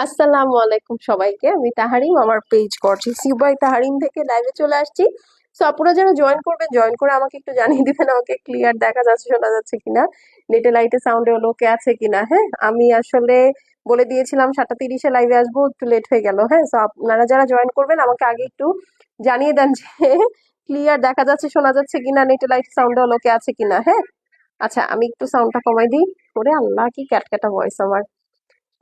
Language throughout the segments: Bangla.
আসসালামু আলাইকুম সবাইকে। আমি তাহারিম, আমার page gorgeous you by Tahrim থেকে লাইভে চলে আসছি। সো আপনারা যারা জয়েন করবেন, জয়েন করে আমাকে একটু জানিয়ে দিবেন আমাকে ক্লিয়ার দেখা যাচ্ছে, শোনা যাচ্ছে কিনা, নেটে লাইটে সাউন্ডে ওকে আছে কিনা। হ্যাঁ, আমি আসলে বলে দিয়েছিলাম 7:30-এ লাইভে আসবো, একটু লেট হয়ে গেল। হ্যাঁ, সো আপনারা যারা জয়েন করবেন আমাকে আগে একটু জানিয়ে দেন যে ক্লিয়ার দেখা যাচ্ছে, শোনা যাচ্ছে কিনা, নেটে লাইট সাউন্ডে ওকে আছে কিনা। হ্যাঁ, আচ্ছা আমি একটু সাউন্ডটা কমাই দিই। ওরে আল্লাহ, কি ক্যাটক্যাটা ভয়েস আমার।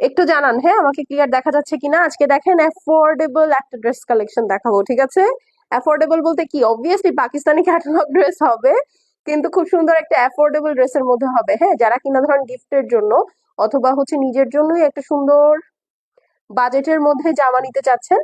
একটু জানান হ্যাঁ আমাকে ক্লিয়ার দেখা যাচ্ছে কিনা। আজকে দেখেন অ্যাফোর্ডেবল একটা ড্রেস কালেকশন দেখাবো, ঠিক আছে? অ্যাফোর্ডেবল বলতে কি, অবভিয়াসলি পাকিস্তানি ক্যাটালগ ড্রেস হবে, কিন্তু খুব সুন্দর একটা অ্যাফোর্ডেবল ড্রেসের মধ্যে হবে। হ্যাঁ, যারা কিনা ধরেন গিফটের জন্য অথবা হচ্ছে নিজের জন্যই একটা সুন্দর বাজেটের মধ্যে জামা নিতে চাচ্ছেন,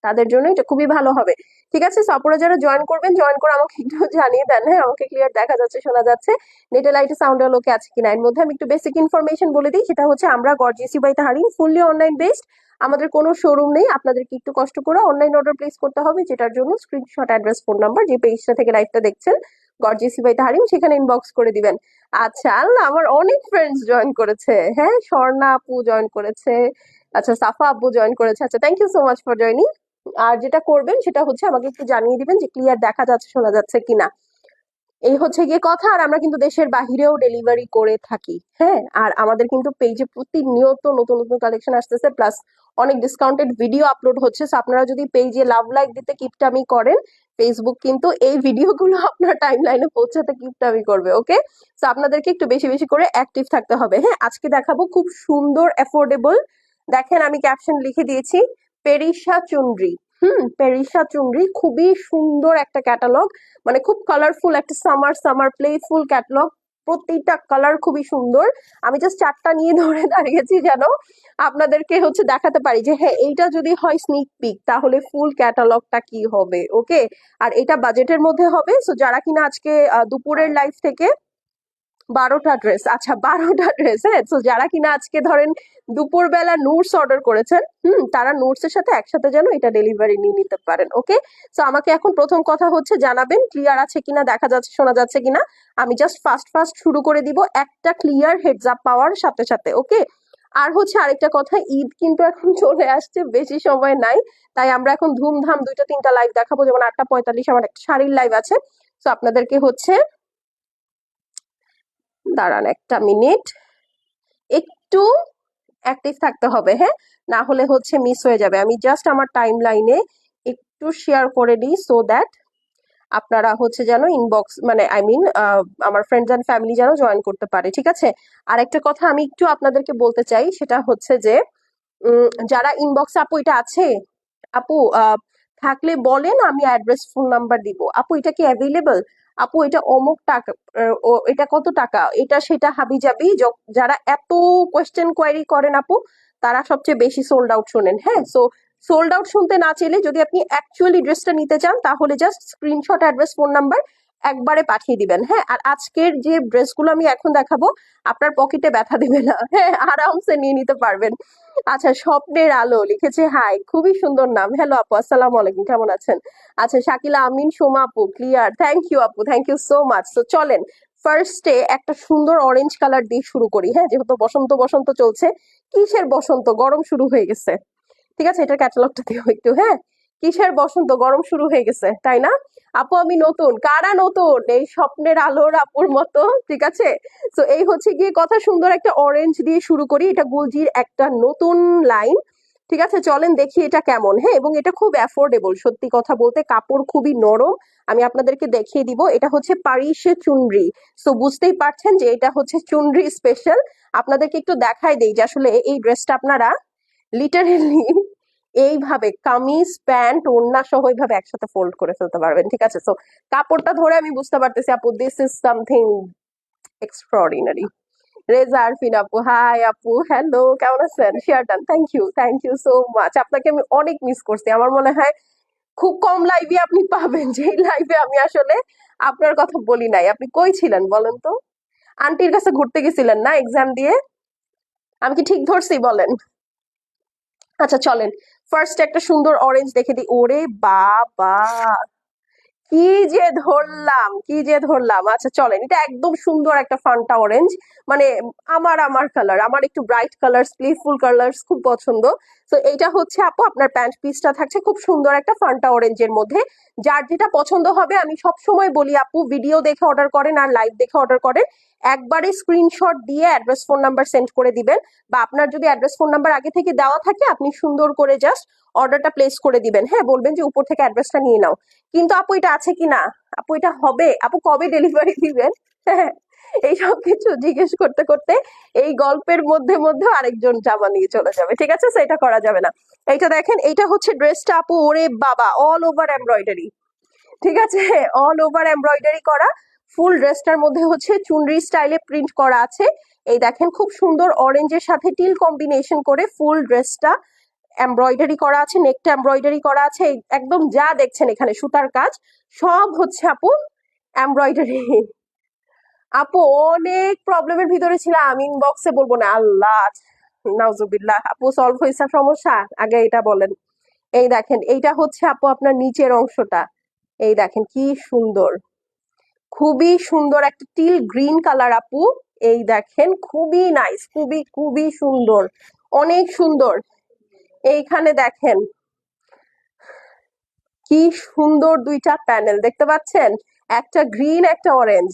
তাদের জন্য এটা খুবই ভালো হবে। ঠিক আছে, সো আপনারা যারা জয়েন করবেন, জয়েন করে আমাকে একটু জানিয়ে দেন হ্যাঁ আমাকে ক্লিয়ার দেখা যাচ্ছে, শোনা যাচ্ছে, নেটে লাইটে সাউন্ড লোকে আছে কিনা। এর মধ্যে আমি একটু বেসিক ইনফরমেশন বলে দিই, সেটা হচ্ছে আমরা gorgeousy by Taharim fully online based. আমাদের কোনো শোরুম নেই, আপনাদেরকে একটু কষ্ট করে অনলাইন অর্ডার প্লেস করতে হবে, যেটার জন্য স্ক্রিনশট, অ্যাড্রেস, ফোন নাম্বার, যে পেজটা থেকে লাইভটা দেখছেন গর্জিয়াসি বাই তাহারিম, সেখানে ইনবক্স করে দিবেন। আচ্ছা, আল্লাহ, আমার অনেক ফ্রেন্ডস জয়েন করেছে। হ্যাঁ, স্বর্ণা আপু জয়েন করেছে, আচ্ছা সাফা আপু জয়েন করেছে। আচ্ছা, thank you so much for joining. আর যেটা করবেন সেটা হচ্ছে আমাকে একটু জানিয়ে দিবেন যে ক্লিয়ার দেখা যাচ্ছে, শোনা যাচ্ছে কিনা। এই হচ্ছে গিয়ে কথা। আর আমরা কিন্তু দেশের বাহিরেও ডেলিভারি করে থাকি। হ্যাঁ, আর আমাদের কিন্তু পেজে প্রতিনিয়ত নতুন নতুন কালেকশন আসতেছে, প্লাস অনেক ডিসকাউন্টেড ভিডিও আপলোড হচ্ছে। So আপনারা যদি পেজে লাভ লাইক দিতে কিপটামি করেন, ফেসবুক কিন্তু এই ভিডিওগুলো আপনার টাইম লাইনে পৌঁছাতে কিপটামি করবে। ওকে, তো আপনাদেরকে একটু বেশি বেশি করে অ্যাক্টিভ থাকতে হবে। হ্যাঁ, আজকে দেখাবো খুব সুন্দর অ্যাফোর্ডেবল, দেখেন আমি ক্যাপশন লিখে দিয়েছি, পেরিসা চুনরি। পেরিসা চুনরি খুবই সুন্দর একটা ক্যাটালগ, মানে খুব কালারফুল একটা সামার সামার প্লেফুল ক্যাটালগ। প্রত্যেকটা কালার খুবই সুন্দর। আমি জাস্ট চারটা নিয়ে ধরে দাঁড়িয়েছি যেন আপনাদেরকে হচ্ছে দেখাতে পারি যে হ্যাঁ এইটা যদি হয় স্নিক পিক, তাহলে ফুল ক্যাটালগটা কি হবে। ওকে, আর এটা বাজেটের মধ্যে হবে। সো যারা কিনা আজকে দুপুরের লাইভ থেকে 12টা ড্রেস, আচ্ছা 12টা ড্রেস, হ্যাঁ, তো যারা কিনা আজকে ধরেন দুপুরবেলা নোটস অর্ডার করেছেন, তারা নোটস এর সাথে একসাথে যেন এটা ডেলিভারি নিয়ে নিতে পারেন। ওকে, তো আমাকে এখন প্রথম কথা হচ্ছে জানাবেন ক্লিয়ার আছে কিনা, দেখা যাচ্ছে, শোনা যাচ্ছে কিনা। আমি জাস্ট ফাস্ট ফাস্ট শুরু করে দিব একটা ক্লিয়ার হেডস আপ পাওয়ার সাথে সাথে। ওকে, আর হচ্ছে আরেকটা কথা, ঈদ কিন্তু এখন চলে আসছে, বেশি সময় নাই, তাই আমরা এখন ধুমধাম 2টা 3টা লাইভ দেখাবো। যেমন 8:45 আমার একটা শাড়ির লাইভ আছে। তো আপনাদেরকে হচ্ছে, দাঁড়ান একটা মিনিট, একটু অ্যাক্টিভ থাকতে হবে। হ্যাঁ, না হলে হচ্ছে মিস হয়ে যাবে। আমি জাস্ট আমার টাইম লাইনে একটু শেয়ার করে দিই, সো দ্যাট আপনারা হচ্ছে যেন ইনবক্স, মানে আই মিন আমার ফ্রেন্ডস অ্যান্ড ফ্যামিলি যেন জয়েন করতে পারে। ঠিক আছে, আর একটা কথা আমি একটু আপনাদেরকে বলতে চাই, সেটা হচ্ছে যে যারা ইনবক্স, আপু এটা আছে, আপু থাকলে বলেন, আমি অ্যাড্রেস ফোন নাম্বার দিব। আপু এটা কি অ্যাভেলেবল, আপু এটা অমুক টাকা, এটা কত টাকা, এটা সেটা হাবি জাবি, যারা এত কোয়েশ্চেন কোয়ারি করেন আপু, তারা সবচেয়ে বেশি সোল্ড আউট শোনেন। হ্যাঁ, সো সোল্ড আউট শুনতে না চাইলে, যদি আপনি অ্যাকচুয়ালি ড্রেসটা নিতে চান, তাহলে just screenshot, address, phone number একবারে পাঠিয়ে দিবেন। হ্যাঁ, আর আজকের যে ড্রেসগুলো আমি এখন দেখাবো, আপনার পকেটে ব্যথা দেবে না। হ্যাঁ, আরামসে নিয়ে নিতে পারবেন। আচ্ছা, স্বপ্নের আলো লিখেছে হাই, খুবই সুন্দর নাম। হ্যালো আপু, আসসালামু আলাইকুম, কেমন আছেন? আচ্ছা, শাকিলা আমিন, সোমা আপু ক্লিয়ার, থ্যাংক ইউ আপু, থ্যাংক ইউ সো মাচ। তো চলেন ফার্স্টে একটা সুন্দর অরেঞ্জ কালার দিয়ে শুরু করি। হ্যাঁ, যেহেতু বসন্ত বসন্ত চলছে। কিসের বসন্ত, গরম শুরু হয়ে গেছে। ঠিক আছে, এটার ক্যাটালগটা দিও একটু। হ্যাঁ, কিসের বসন্ত, গরম শুরু হয়ে গেছে, তাই না? আপু আমি নতুন, কারা নতুন এই স্বপ্নের আলোর আপুর মতো? ঠিক আছে, তো এই হচ্ছে গিয়ে কথা, সুন্দর একটা অরেঞ্জ দিয়ে শুরু করি। এটা গুলজির একটা নতুন লাইন। ঠিক আছে, চলেন দেখি এটা কেমন। হ্যাঁ, এবং এটা খুব অ্যাফোর্ডেবল, সত্যি কথা বলতে কাপড় খুবই নরম। আমি আপনাদেরকে দেখিয়ে দিব, এটা হচ্ছে পারিসে চুনরি। সো বুঝতেই পারছেন যে এটা হচ্ছে চুনরি স্পেশাল। আপনাদেরকে একটু দেখাই দেই যে আসলে এই ড্রেসটা আপনারা লিটারেলি এইভাবে কামিজ, প্যান্ট, ওড়না সহ এইভাবে একসাথে ফোল্ড করে ফেলতে পারবেন। ঠিক আছে, সো কাপড়টা ধরে আমি বুঝতে পারতেছি আপু, this is something extraordinary. Reza Arfin আপু, হাই আপু, হ্যালো, কেমন আছেন? Share done, thank you so much. আপনাকে আমি অনেক মিস করছি। আমার মনে হয় খুব কম লাইভে আপনি পাবেন যে লাইভে আমি আসলে আপনার কথা বলি নাই। আপনি কই ছিলেন বলেন তো? আন্টির কাছে ঘুরতে গেছিলেন না এক্সাম দিয়ে? আমি কি ঠিক ধরছি বলেন? আচ্ছা চলেন ফার্স্ট একটা সুন্দর অরেঞ্জ দেখে দিই। ওরে বাবা, কি যে ধরলাম, কি যে ধরলাম। আচ্ছা চলেন, এটা একদম সুন্দর একটা ফান্টা অরেঞ্জ, মানে আমার কালার, আমার একটু ব্রাইট কালার, প্লেফুল কালার খুব পছন্দ। তো এইটা হচ্ছে আপু আপনার প্যান্ট পিসটা থাকছে খুব সুন্দর একটা ফান্টা অরেঞ্জের মধ্যে। যার যেটা পছন্দ হবে, আমি সব সময় বলি আপু ভিডিও দেখে অর্ডার করেন আর লাইভ দেখে অর্ডার করেন, একবারে স্ক্রিনশট দিয়ে অ্যাড্রেস ফোন নাম্বার সেন্ড করে দিবেন, বা আপনার যদি অ্যাড্রেস ফোন নাম্বার আগে থেকে দেওয়া থাকে আপনি সুন্দর করে জাস্ট অর্ডারটা প্লেস করে দিবেন। হ্যাঁ, বলবেন যে উপর থেকে অ্যাড্রেসটা নিয়ে নাও। কিন্তু আপু এটা আছে কিনা, আপু এটা হবে, আপু কবে ডেলিভারি দিবেন, হ্যাঁ, এইসব কিছু জিজ্ঞেস করতে করতে এই গল্পের মধ্যে মধ্যে আরেকজন জামা নিয়ে চলে যাবে। ঠিক আছে, সেটা করা যাবে না। এইটা দেখেন, এইটা হচ্ছে ড্রেসটা আপু, ওরে বাবা, অল ওভার এমব্রয়ডারি। ঠিক আছে, অল ওভার এমব্রয়ডারি করা। ফুল ড্রেসটার মধ্যে হচ্ছে চুনরি স্টাইলে প্রিন্ট করা আছে। এই দেখেন খুব সুন্দর অরেঞ্জের সাথে টিল কম্বিনেশন করে ফুল ড্রেসটা এমব্রয়ডারি করা আছে, নেকটা এমব্রয়ডারি করা আছে। একদম যা দেখছেন এখানে সুতার কাজ সব হচ্ছে আপু এমব্রয়ডারি। আপু অনেক প্রবলেমের ভিতরে ছিলাম, আমি ইনবক্সে বলবো না, আল্লাহ নাউজুবিল্লাহ। আপু সলভ হয়েছে সমস্যা, আগে এটা বলেন। এই দেখেন, এইটা হচ্ছে আপু আপনার নিচের অংশটা। এই দেখেন কি সুন্দর, খুবই সুন্দর একটা টিল গ্রিন কালার আপু। এই দেখেন খুবই নাইস, খুবই খুবই সুন্দর, অনেক সুন্দর। এইখানে দেখেন কি সুন্দর দুইটা প্যানেল দেখতে পাচ্ছেন, একটা গ্রিন একটা অরেঞ্জ।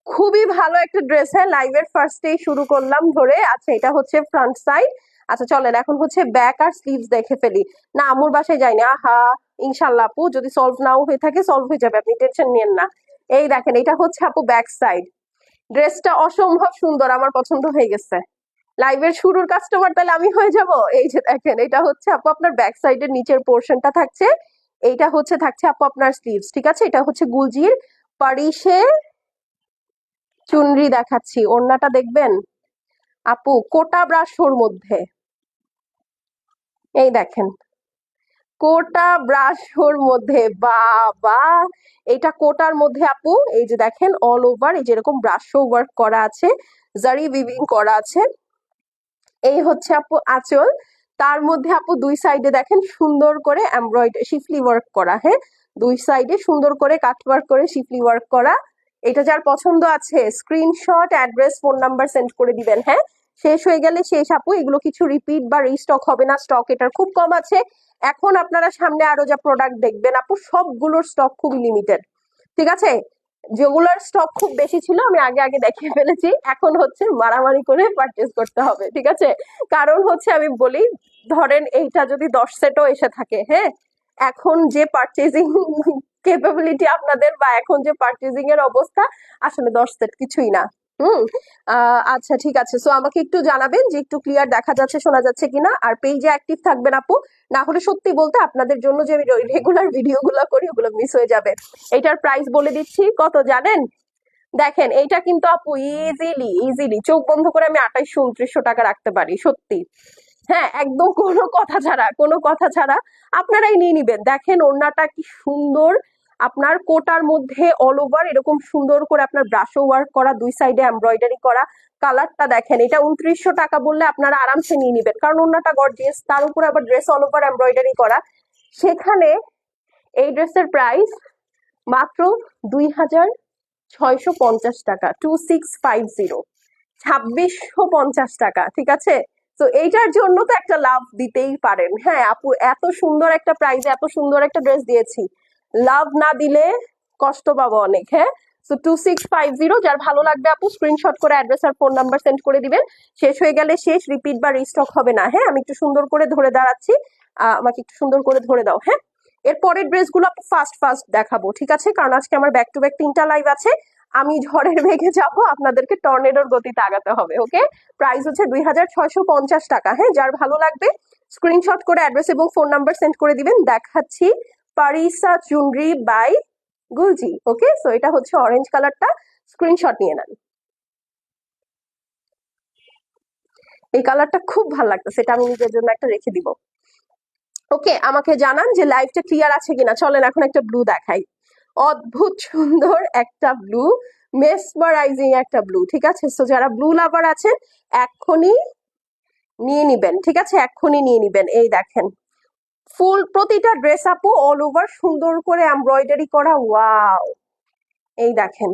খুবই ভালো একটা ড্রেস। হ্যাঁ, লাইভের ফার্স্টেই শুরু করলাম ধরে। আচ্ছা এটা হচ্ছে ফ্রন্ট সাইড। আচ্ছা চলেন এখন হচ্ছে ব্যাক আর স্লিভস দেখে ফেলি। না, আম্মুর বাসায় যাইনি, আহা। ইনশাল্লাহ আপু, যদি সলভ নাও হয়ে থাকে সলভ হয়ে যাবে, আপনি টেনশন নিয়েন না। এই দেখেন, এটা হচ্ছে আপু ব্যাক সাইড। ড্রেসটা অসম্ভব সুন্দর, আমার পছন্দ হয়ে গেছে। লাইভের শুরুর কাস্টমার তাহলে আমি হয়ে যাব। এই যে দেখেন, এটা হচ্ছে আপু আপনার ব্যাক সাইডের নিচের পোর্শনটা থাকছে। এইটা হচ্ছে থাকছে আপু আপনার স্লিভস। ঠিক আছে, এটা হচ্ছে গুলজির পারিসে চুনরি দেখাচ্ছি। ওড়নাটা দেখবেন আপু, কোটা ব্রাশোর মধ্যে। এই দেখেন, কোটা ব্রাশোর মধ্যে, বাবা। এটা কোটার মধ্যে আপু, এই যে দেখেন অল ওভার এই যেরকম ব্রাশো ওয়ার্ক করা আছে, জারি উইভিং করা আছে। এই হচ্ছে আপু আঁচল। তার মধ্যে আপু দুই সাইডে দেখেন সুন্দর করে এমব্রয়ডারি শিফলি ওয়ার্ক করা। হ্যাঁ, দুই সাইডে সুন্দর করে কাট ওয়ার্ক করে শিফলি ওয়ার্ক করা। এটা যার পছন্দ আছে screenshot address phone number send করে দিবেন। হ্যাঁ, শেষ হয়ে গেলে শেষ আপু, এগুলো কিছু রিপিট বা রিস্টক হবে না, স্টক এটার খুব কম আছে। এখন আপনারা সামনে আরো যা প্রোডাক্ট দেখবেন আপু, সবগুলোর স্টক খুব লিমিটেড। ঠিক আছে, যেগুলোর স্টক খুব বেশি ছিল আমি আগে আগে দেখিয়ে ফেলেছি, এখন হচ্ছে মারামারি করে পারচেজ করতে হবে। ঠিক আছে, কারণ হচ্ছে আমি বলি, ধরেন এইটা যদি 10 সেটও এসে থাকে, হ্যাঁ, এখন যে পারচেজিং ক্যাপাবিলিটি আপনাদের, বা এখন যে পারচেজিং এর অবস্থা, আসলে 10 সেট কিছুই না। হুম। আচ্ছা ঠিক আছে, সো আমাকে একটু জানাবেন যে একটু ক্লিয়ার দেখা যাচ্ছে শোনা যাচ্ছে কিনা, আর পেজে অ্যাক্টিভ থাকবেন আপু। না হলে সত্যি বলতে আপনাদের জন্য যে আমি রেগুলার ভিডিওগুলো করি ওগুলো মিস হয়ে যাবে। এটার প্রাইস বলে দিচ্ছি কত জানেন? দেখেন, এইটা কিন্তু আপু ইজিলি ইজিলি চোখ বন্ধ করে আমি 2800-2900 টাকা রাখতে পারি, সত্যি। হ্যাঁ, একদম কোনো কথা ছাড়া, কোনো কথা ছাড়া আপনারাই নিয়ে নিবেন। দেখেন ওড়নাটা কি সুন্দর, আপনার কোটার মধ্যে অল ওভার এরকম সুন্দর করে আপনার ব্রাশো ওয়ার্ক করা, দুই সাইডে এমব্রয়ডারি করা। কালারটা দেখেন, এটা 2900 টাকা বললে আপনারা আরামসে নিয়ে নিবেন, কারণ ওড়নাটা গর্জিয়াস, তার উপরে আবার ড্রেস অল ওভার এমব্রয়ডারি করা। সেখানে এই ড্রেসের প্রাইস মাত্র 2650 টাকা, 2650, 2650 টাকা। ঠিক আছে, তো এইটার জন্য তো একটা লাভ দিতেই পারেন। হ্যাঁ আপু, এত সুন্দর একটা প্রাইসে এত সুন্দর একটা ড্রেস দিয়েছি, লাভ না দিলে কষ্ট পাবো অনেক। হ্যাঁ, তো 2650, যার ভালো লাগবে আপু স্ক্রিনশট করে অ্যাড্রেস আর ফোন নাম্বার সেন্ড করে দিবেন। শেষ হয়ে গেলে শেষ, রিপিট বা রিস্টক হবে না। হ্যাঁ, আমি একটু সুন্দর করে ধরে দাঁড়াচ্ছি, আমাকে একটু সুন্দর করে ধরে দাও। হ্যাঁ, এর পরের ড্রেসগুলো আপু ফার্স্ট ফার্স্ট দেখাবো। ঠিক আছে, কারণ আজকে আমার ব্যাক টু ব্যাক 3টা লাইভ আছে, আমি ঝড়ের মেঘে যাব, আপনাদেরকে টর্নেডোর গতিতে আগাতে হবে। ওকে, প্রাইস হচ্ছে 2650 টাকা। হ্যাঁ, যার ভালো লাগবে স্ক্রিনশট করে অ্যাড্রেস এবং ফোন নাম্বার সেন্ড করে দিবেন। দেখাচ্ছি পারিসা চুনরি বাই গুলজি। ওকে, সো এটা হচ্ছে অরেঞ্জ কালারটা, স্ক্রিনশট নিয়ে নেন। এই কালারটা খুব ভালো লাগতো, সেটা আমি নিজের জন্য একটা রেখে দিব। ওকে, আমাকে জানান যে লাইভটা ক্লিয়ার আছে কিনা। চলেন এখন একটা ব্লু দেখাই, অদ্ভুত সুন্দর একটা ব্লু, মেসমারাইজিং একটা ব্লু। ঠিক আছে, সো যারা ব্লু লাভার আছেন এক্ষুনি নিয়ে নিবেন। ঠিক আছে, এক্ষুনি নিয়ে নিবেন। এই দেখেন ফুল প্রতিটা ড্রেস আপু অল ওভার সুন্দর করে এমব্রয়ডারি করা, ওয়াও। এই দেখেন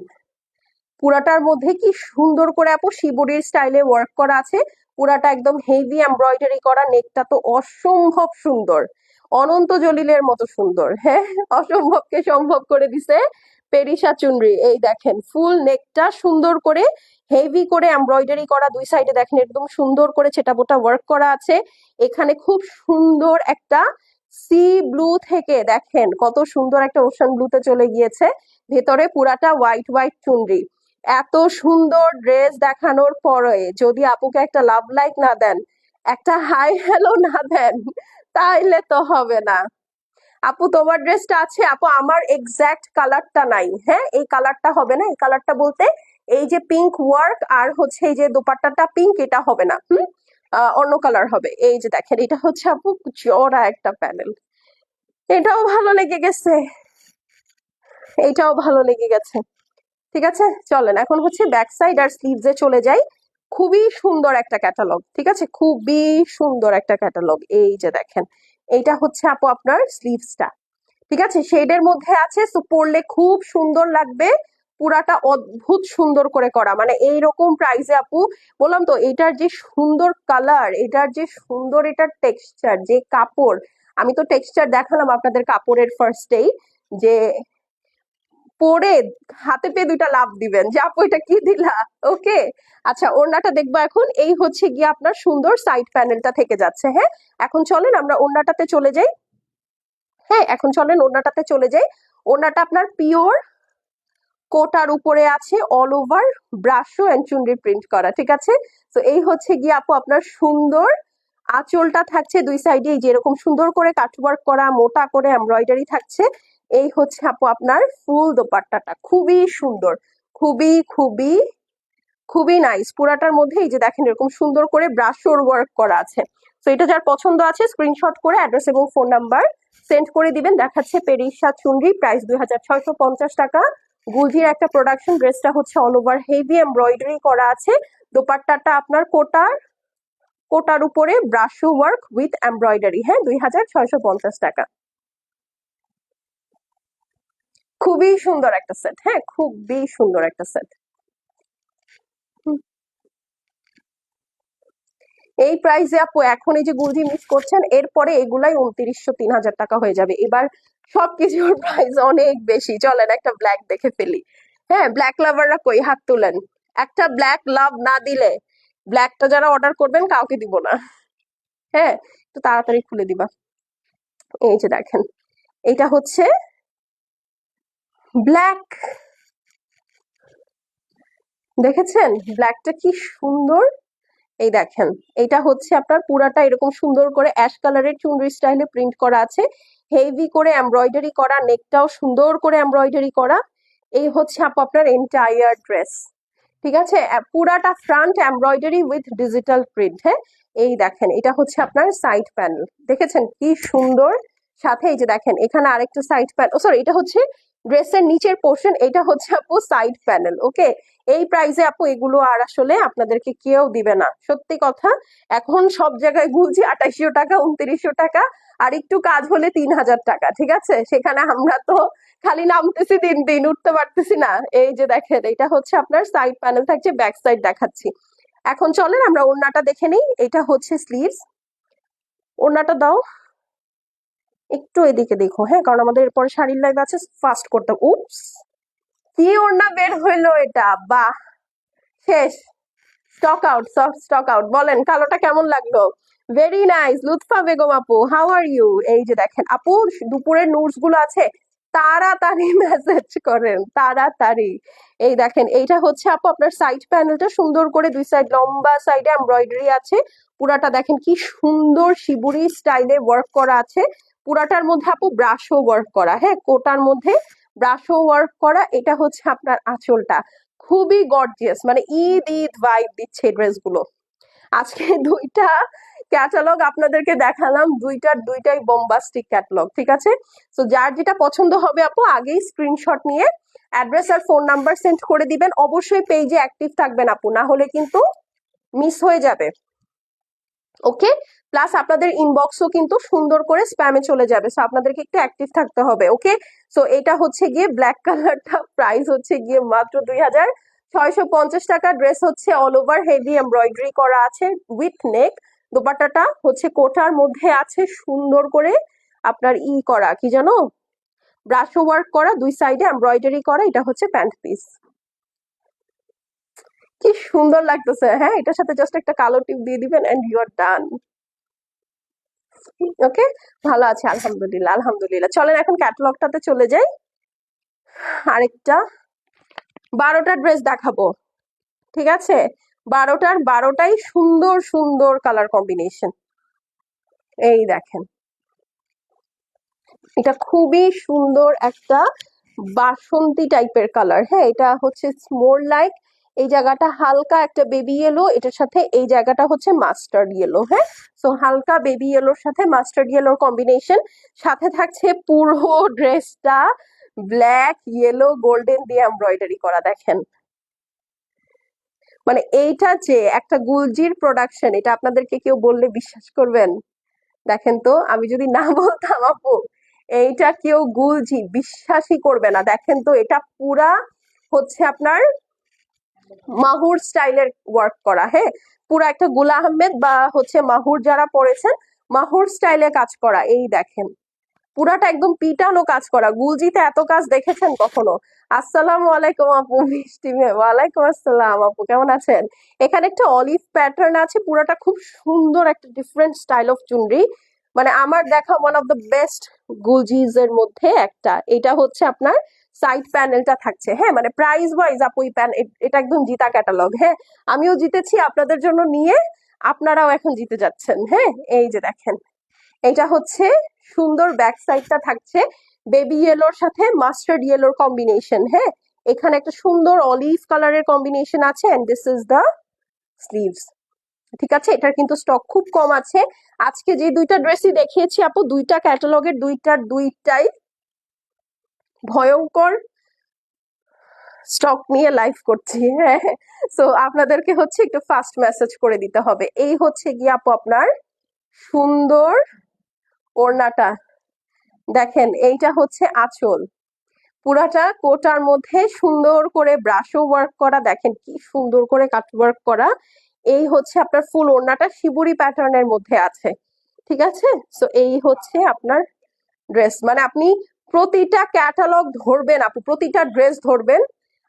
পুরাটার মধ্যে কি সুন্দর করে আপু শিবরির স্টাইলে ওয়ার্ক করা আছে, পুরাটা একদম হেভি এমব্রয়ডারি করা, নেকটা তো অসম্ভব সুন্দর, অনন্ত জলিলের মতো সুন্দর, হ্যাঁ। অসম্ভবকে সম্ভব করে দিছে পেরিসা চুনরি। এই দেখেন ফুল নেকটা সুন্দর করে হেভি করে এমব্রয়ডারি করা, দুই সাইডে দেখেন একদম সুন্দর করে ছেটাবোটা ওয়ার্ক করা আছে। এখানে খুব সুন্দর একটা সি ব্লু থেকে দেখেন কত সুন্দর একটা ওশান ব্লুতে চলে গিয়েছে, ভেতরে পুরাটা হোয়াইট হোয়াইট চুনরি। এত সুন্দর ড্রেস দেখানোর পরে যদি আপুকে একটা লাভ লাইক না দেন, একটা হাই হ্যালো না দেন, তাইলে তো হবে না। আপু তোমার ড্রেসটা আছে আপু, আমার এক্সাক্ট কালারটা নাই, হ্যাঁ এই কালারটা হবে না, এই কালারটা বলতে এই যে পিঙ্ক ওয়ার্ক আর হচ্ছে এই যে দোপাট্টাটা পিঙ্ক, এটা হবে না, অন্য কালার হবে। এই যে দেখেন এটা হচ্ছে আপু চড়া একটা প্যানেল, এটাও ভালো লেগে গেছে, এইটাও ভালো লেগে গেছে। ঠিক আছে চলেন এখন হচ্ছে ব্যাক সাইড আর স্লিভসে চলে যাই। খুবই সুন্দর একটা ক্যাটালগ, ঠিক আছে, খুবই সুন্দর একটা ক্যাটালগ। এই যে দেখেন এইটা হচ্ছে আপু আপনার স্লিভসটা, ঠিক আছে, শেডের মধ্যে আছে, সো পরলে খুব সুন্দর লাগবে, পুরাটা অদ্ভুত সুন্দর করে করা, মানে এইরকম প্রাইসে আপু, বললাম তো এটার যে সুন্দর কালার, এটার যে সুন্দর, এটার টেক্সচার, যে কাপড়, আমি তো টেক্সচার দেখালাম আপনাদের কাপড়ের ফার্স্টেই, যে পরে হাতে পেয়ে দুইটা লাভ দিবেন যে আপু এটা কি দিলা। ওকে আচ্ছা ওড়নাটা দেখবো এখন, এই হচ্ছে গিয়ে আপনার সুন্দর সাইড প্যানেলটা থেকে যাচ্ছে, হ্যাঁ। এখন চলেন আমরা ওড়নাটাতে চলে যাই, হ্যাঁ এখন চলেন ওড়নাটাতে চলে যাই। ওড়নাটা আপনার পিওর কোটার উপরে আছে all over brasso and chunri print করা, ঠিক আছে। তো এই হচ্ছে গিয়ে আপু আপনার সুন্দর আঁচলটা থাকছে দুই সাইডে যেরকম সুন্দর করে কাটওয়ার্ক করা, মোটা করে এমব্রয়ডারি থাকছে। এই হচ্ছে আপু আপনার ফুল দোপাট্টাটা, খুবই সুন্দর, খুবই খুবই খুবই নাইস, পুরাটার মধ্যে এই যে দেখেন এরকম সুন্দর করে ব্রাশোর ওয়ার্ক করা আছে। তো এটা যার পছন্দ আছে স্ক্রিনশট করে অ্যাড্রেস এবং ফোন নাম্বার সেন্ড করে দিবেন। দেখাচ্ছে পেরিসা চুনরি, প্রাইস 2650 টাকা। গুলজির একটা প্রোডাকশন, ড্রেসটা হচ্ছে অল ওভার হেভি এমব্রয়ডারি করা আছে, দোপাট্টাটা আপনার কোটার উপরে ব্রাশো ওয়ার্ক উইথ এমব্রয়ডারি, হ্যাঁ 2650 টাকা। খুবই সুন্দর একটা সেট, হ্যাঁ খুবই সুন্দর একটা সেট। এই প্রাইসে আপু এখন এই যে গুলজি মিস করছেন, এরপরে এগুলাই 2900 3000 টাকা হয়ে যাবে, এবার সবকিছুর প্রাইস অনেক বেশি। চলেন একটা ব্ল্যাক দেখে ফেলি, হ্যাঁ ব্ল্যাক লাভাররা কই হাত তুলেন, একটা ব্ল্যাক লাভ না দিলে ব্ল্যাকটা যারা অর্ডার করবেন কাউকে দিব না, হ্যাঁ একটু তাড়াতাড়ি খুলে দিবা। এই যে দেখেন এটা হচ্ছে ব্ল্যাক, দেখেছেন ব্ল্যাকটা কি সুন্দর। এই দেখেন এটা হচ্ছে আপনার পুরাটা এরকম সুন্দর করে অ্যাশ কালারের চুনরি স্টাইলে প্রিন্ট করা আছে, হেভি করে এমব্রয়ডারি করা, নেকটাও সুন্দর করে এমব্রয়ডারি করা। এই হচ্ছে আপু আপনার এন্টায়ার ড্রেস, ঠিক আছে, পুরাটা front embroidery with digital print, হ্যাঁ। এই দেখেন এটা হচ্ছে আপনার সাইড প্যানেল, দেখেছেন কি সুন্দর, সাথে এই যে দেখেন এখানে আরেকটা সাইড প্যানেল, ও সরি এটা হচ্ছে ড্রেসের নিচের পোর্শন, এটা হচ্ছে আপু সাইড প্যানেল। ওকে এই প্রাইসে আপু এগুলো আর আসলে আপনাদেরকে কেউ দিবে না, সত্যি কথা। এখন সব জায়গায় গুলছি 2800 টাকা 2900 টাকা, আর একটু কাজ হলে 3000 টাকা, ঠিক আছে, সেখানে আমরা তো খালি নামতেছি দিন দিন, উঠতে পারতেছি না। এই যে দেখেন এটা হচ্ছে আপনার সাইড প্যানেল থাকছে, ব্যাক সাইড দেখাচ্ছি। এখন চলেন আমরা ওড়নাটা দেখে নিই, এটা হচ্ছে স্লিভস, ওড়নাটা দাও একটু এদিকে দেখো, হ্যাঁ কারণ আমাদের এরপরে শাড়ির লাইভ আছে, ফাস্ট করতে। উপস কি ওড়না বের হইলো এটা, বাহ শেষ, স্টক আউট, স্টক আউট। বলেন কালোটা কেমন লাগলো? ভেরি নাইস লুৎফা বেগম আপু, হাউ আর ইউ? এই যে দেখেন আপু দুপুরের নোটস গুলো আছে, তাড়াতাড়ি মেসেজ করেন তাড়াতাড়ি। এই দেখেন এইটা হচ্ছে আপু আপনার সাইড প্যানেলটা, সুন্দর করে দুই সাইড লম্বা সাইডে এমব্রয়ডারি আছে, পুরাটা দেখেন কি সুন্দর শিবুরি স্টাইলে ওয়ার্ক করা আছে, পুরাটার মধ্যে আপু ব্রাশও ওয়ার্ক করা, হ্যাঁ কোটার মধ্যে ব্রাশও ওয়ার্ক করা। এটা হচ্ছে আপনার আঁচলটা, খুবই গর্জিয়াস, মানে ঈদ ঈদ ভাইব দিচ্ছে ড্রেস গুলো। আজকে দুইটা ক্যাটালগ আপনাদেরকে দেখালাম, দুইটাই বোম্বাস্টিক ক্যাটালগ, ঠিক আছে। তো যার যেটা পছন্দ হবে আপু আগেই স্ক্রিনশট নিয়ে অ্যাড্রেস আর ফোন নাম্বার সেন্ড করে দিবেন, অবশ্যই পেজে অ্যাক্টিভ থাকবেন আপু, না হলে কিন্তু মিস হয়ে যাবে। ওকে, প্লাস আপনাদের ইনবক্সও কিন্তু সুন্দর করে স্প্যামে চলে যাবে, সো আপনাদেরকে একটু অ্যাক্টিভ থাকতে হবে। ওকে, সো এটা হচ্ছে গিয়ে ব্ল্যাক কালারটা, প্রাইস হচ্ছে গিয়ে মাত্র 2650 টাকা। ড্রেস হচ্ছে অল ওভার হেভি এমব্রয়ডারি করা আছে উইথ নেক। দোপাট্টাটা হচ্ছে কোটার মধ্যে আছে সুন্দর করে আপনার করা, কি জানো, ব্রাশ ওয়ার্ক করা, দুই সাইডে এমব্রয়ডারি করা। এটা হচ্ছে প্যান্ট পিস, কি সুন্দর লাগতেছে। হ্যাঁ, এটার সাথে জাস্ট একটা কালো টিপ দিয়ে দিবেন এন্ড ইউ আর ডান। ওকে, ভালো আছে আলহামদুলিল্লাহ। আলহামদুলিল্লাহ, চলেন এখন ক্যাটালগটাতে চলে যাই। আরেকটা 12টা ড্রেস দেখাবো, ঠিক আছে? 12টাই সুন্দর সুন্দর কালার কম্বিনেশন। এই দেখেন, এটা খুবই সুন্দর একটা বাসন্তী টাইপের কালার। হ্যাঁ, এটা হচ্ছে মোর লাইক, এই জায়গাটা হালকা একটা বেবি ইয়েলো, এটার সাথে এই জায়গাটা হচ্ছে মাস্টার্ড ইয়েলো। হ্যাঁ, সো হালকা বেবি ইয়েলোর সাথে মাস্টার্ড ইয়েলোর কম্বিনেশন, সাথে থাকছে পুরো ড্রেসটা ব্ল্যাক ইয়েলো গোল্ডেন দিয়ে এমব্রয়ডারি করা। দেখেন, মানে এইটা যে একটা গুলজির প্রোডাকশন, এটা আপনাদেরকে কেউ বললে বিশ্বাস করবেন? দেখেন তো, আমি যদি না বলতাম আপু এইটা কেউ গুলজি বিশ্বাসই করবে না। দেখেন তো, এটা পুরা হচ্ছে আপনার মাহুর স্টাইলের ওয়ার্ক করা। হ্যাঁ, পুরা একটা গুলা আহমেদ বা হচ্ছে মাহুর যারা পড়েছেন মাহুর স্টাইলে কাজ করা। এই দেখেন, পুরাটা একদম পিটানো কাজ করা। গুলজিতে এত কাজ দেখেছেন কখনো? আসসালামু আলাইকুম আপু, মিষ্টি মেয়ে। ওয়ালাইকুম আসসালাম আপু, কেমন আছেন? এখানে একটা অলিভ প্যাটার্ন আছে, পুরাটা খুব সুন্দর একটা ডিফারেন্ট স্টাইল অফ চুনরি। মানে আমার দেখা ওয়ান অফ দ্য বেস্ট গুলজিজ এর মধ্যে একটা। এটা হচ্ছে আপনার সাইড প্যানেলটা থাকছে। হ্যাঁ, মানে প্রাইস ওয়াইজ আপু এটা একদম জিতা ক্যাটালগ। হ্যাঁ, আমিও জিতেছি আপনাদের জন্য নিয়ে, আপনারাও এখন জিতে যাচ্ছেন। হ্যাঁ, এই যে দেখেন, এটা হচ্ছে সুন্দর ব্যাক সাইডটা থাকছে বেবি ইয়েলোর সাথে মাস্টার্ড ইয়েলোর কম্বিনেশন। হ্যাঁ, এখানে একটা সুন্দর অলিভ কালারের কম্বিনেশন আছে and this is the sleeves. ঠিক আছে, এটার কিন্তু স্টক খুব কম আছে। আজকে যে দুইটা ড্রেসই দেখিয়েছি আপু, দুইটা ক্যাটালগের দুইটাই ভয়ঙ্কর স্টক নিয়ে লাইভ করছি। হ্যাঁ, সো আপনাদেরকে হচ্ছে একটু ফাস্ট মেসেজ করে দিতে হবে। এই হচ্ছে গিয়ে আপু আপনার সুন্দর ওড়নাটা, দেখেন এইটা হচ্ছে আঁচল, পুরাটা কোটার মধ্যে সুন্দর করে ব্রাশও ওয়ার্ক করা। দেখেন কি সুন্দর করে কাট ওয়ার্ক করা। এই হচ্ছে আপনার ফুল ওড়নাটা শিবুরি প্যাটার্নের মধ্যে আছে। ঠিক আছে, সো এই হচ্ছে আপনার ড্রেস। মানে আপনি প্রতিটা ক্যাটালগ ধরবেন আপু, প্রতিটা ড্রেস ধরবেন,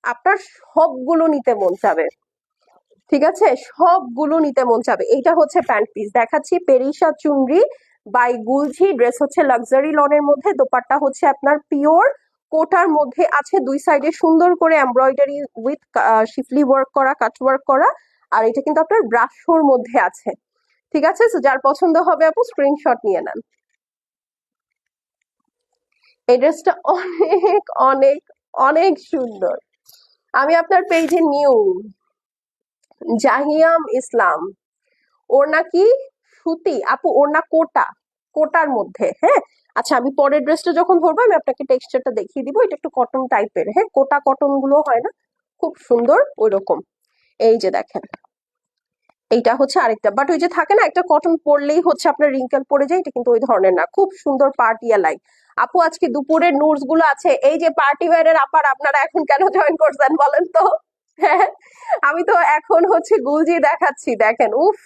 আপনার সবগুলো নিতে মন চাবে। ঠিক আছে, সবগুলো নিতে মন চাবে। এইটা হচ্ছে প্যান্ট পিস দেখাচ্ছি, পেরিসা চুনরি বাই গুলঝি। ড্রেস হচ্ছে লাক্সারি লনের মধ্যে, দোপাট্টা হচ্ছে আপনার পিওর কোটার মধ্যে আছে, দুই সাইডে সুন্দর করে এমব্রয়ডারি উইথ শিফলি ওয়ার্ক করা, কাট ওয়ার্ক করা। আর এটা কিন্তু আপনার ব্রাশোর মধ্যে আছে। ঠিক আছে, তো যার পছন্দ হবে আপু স্ক্রিনশট নিয়ে নেন। এই ড্রেসটা অনেক অনেক অনেক সুন্দর। আমি আপনার পেজে নিউ জাহিয়াম ইসলাম। ওড়না কি সুতি আপু? ওড়না কোটা, কোটার মধ্যে। হ্যাঁ, আচ্ছা, আমি পরের ড্রেসটা যখন ধরবো আমি আপনাকে টেক্সচারটা দেখিয়ে দিব। এটা একটু কটন টাইপের। হ্যাঁ, কোটা কটন গুলো হয় না, খুব সুন্দর ওই রকম। এই যে দেখেন, এইটা হচ্ছে আরেকটা, বাট ওই যে থাকে না একটা কটন পরলেই হচ্ছে আপনার রিঙ্কেল পড়ে যায়, এটা কিন্তু ওই ধরনের না, খুব সুন্দর পার্টিয়া লাইক। আপু আজকে দুপুরের নুডস গুলো আছে। এই যে পার্টি ওয়্যারের আপার, আপনারা এখন কেন জয়েন করছেন বলেন তো? হ্যাঁ, আমি তো এখন হচ্ছে গুলজি দেখাচ্ছি। দেখেন, উফ,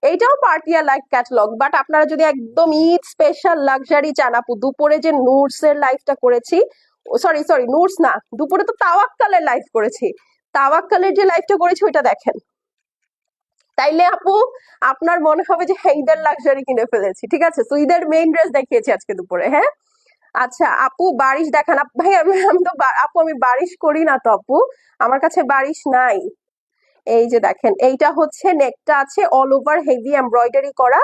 এইটাও পার্টিয়া লাইক ক্যাটালগ, বাট আপনারা যদি একদম ঈদ স্পেশাল লাক্সারি চান আপু, দুপুরে যে নুডস এর লাইফটা করেছি, সরি সরি নুডস না, দুপুরে তো তাওয়াক্কালের লাইফ করেছি, তাওয়াক্কালের যে লাইফটা করেছি ওইটা দেখেন, তাইলে আপু আপনার মনে হবে যে হ্যাঁ ঈদের লাক্সারি কিনে ফেলেছি। ঠিক আছে, তো ঈদের মেইন ড্রেস দেখিয়েছি আজকে দুপুরে। হ্যাঁ, আচ্ছা আপু বারিশ দেখান। ভাই আমি তো আপু আমি বারিশ করি না তো আপু, আমার কাছে বারিশ নাই। এই যে দেখেন, এইটা হচ্ছে নেকটা আছে অল ওভার হেভি এমব্রয়ডারি করা,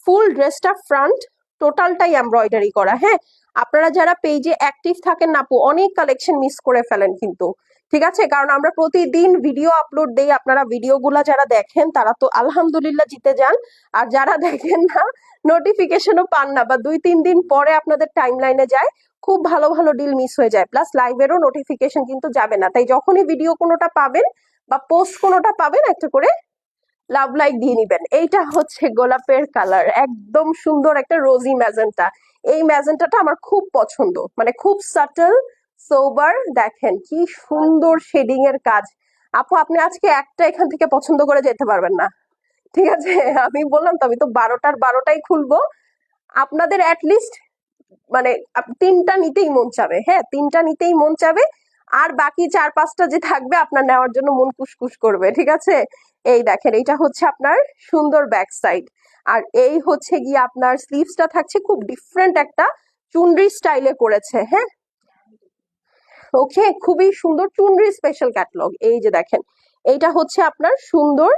ফুল ড্রেসটা ফ্রন্ট টোটালটাই এমব্রয়ডারি করা। হ্যাঁ, আপনারা যারা পেজে অ্যাক্টিভ থাকেন না আপু, অনেক কালেকশন মিস করে ফেলেন কিন্তু। ঠিক আছে, কারণ আমরা প্রতিদিন ভিডিও আপলোড দেই, আপনারা ভিডিওগুলা যারা দেখেন তারা তো আলহামদুলিল্লাহ জিতে যান, আর যারা দেখেন না নোটিফিকেশনও পান না, বা 2-3 দিন পরে আপনাদের টাইম লাইনে যায়, খুব ভালো ভালো ডিল মিস হয়ে যায়, প্লাস লাইভেরও নোটিফিকেশন কিন্তু যাবে না। তাই যখনই ভিডিও কোনোটা পাবেন বা পোস্ট কোনোটা পাবেন, একটা করে লাভ লাইক দিয়ে নিবেন। এইটা হচ্ছে গোলাপের কালার, একদম সুন্দর একটা রোজি ম্যাজেন্টা। এই ম্যাজেন্টাটা আমার খুব পছন্দ, মানে খুব সাটল সোবার। দেখেন কি সুন্দর শেডিং এর কাজ। আপু আপনি আজকে একটা এখান থেকে পছন্দ করে যেতে পারবেন না, ঠিক আছে? আমি বললাম তো, আমি তো 12টার 12টাই খুলবো। আপনাদের অ্যাটলিস্ট মানে তিনটা নিতেই মন চাবে, হ্যাঁ তিনটা নিতেই মন চাবে। আর বাকি 4-5টা যে থাকবে আপনার নেওয়ার জন্য মন কুসকুস করবে, ঠিক আছে? এই দেখেন, এইটা হচ্ছে আপনার সুন্দর ব্যাক সাইড। আর এই হচ্ছে গিয়ে আপনার স্লিভসটা থাকছে খুব ডিফারেন্ট একটা চুনরি স্টাইলে করেছে, হ্যাঁ। ওকে, খুবই সুন্দর চুনরি স্পেশাল ক্যাটালগ। এই যে দেখেন, এইটা হচ্ছে আপনার সুন্দর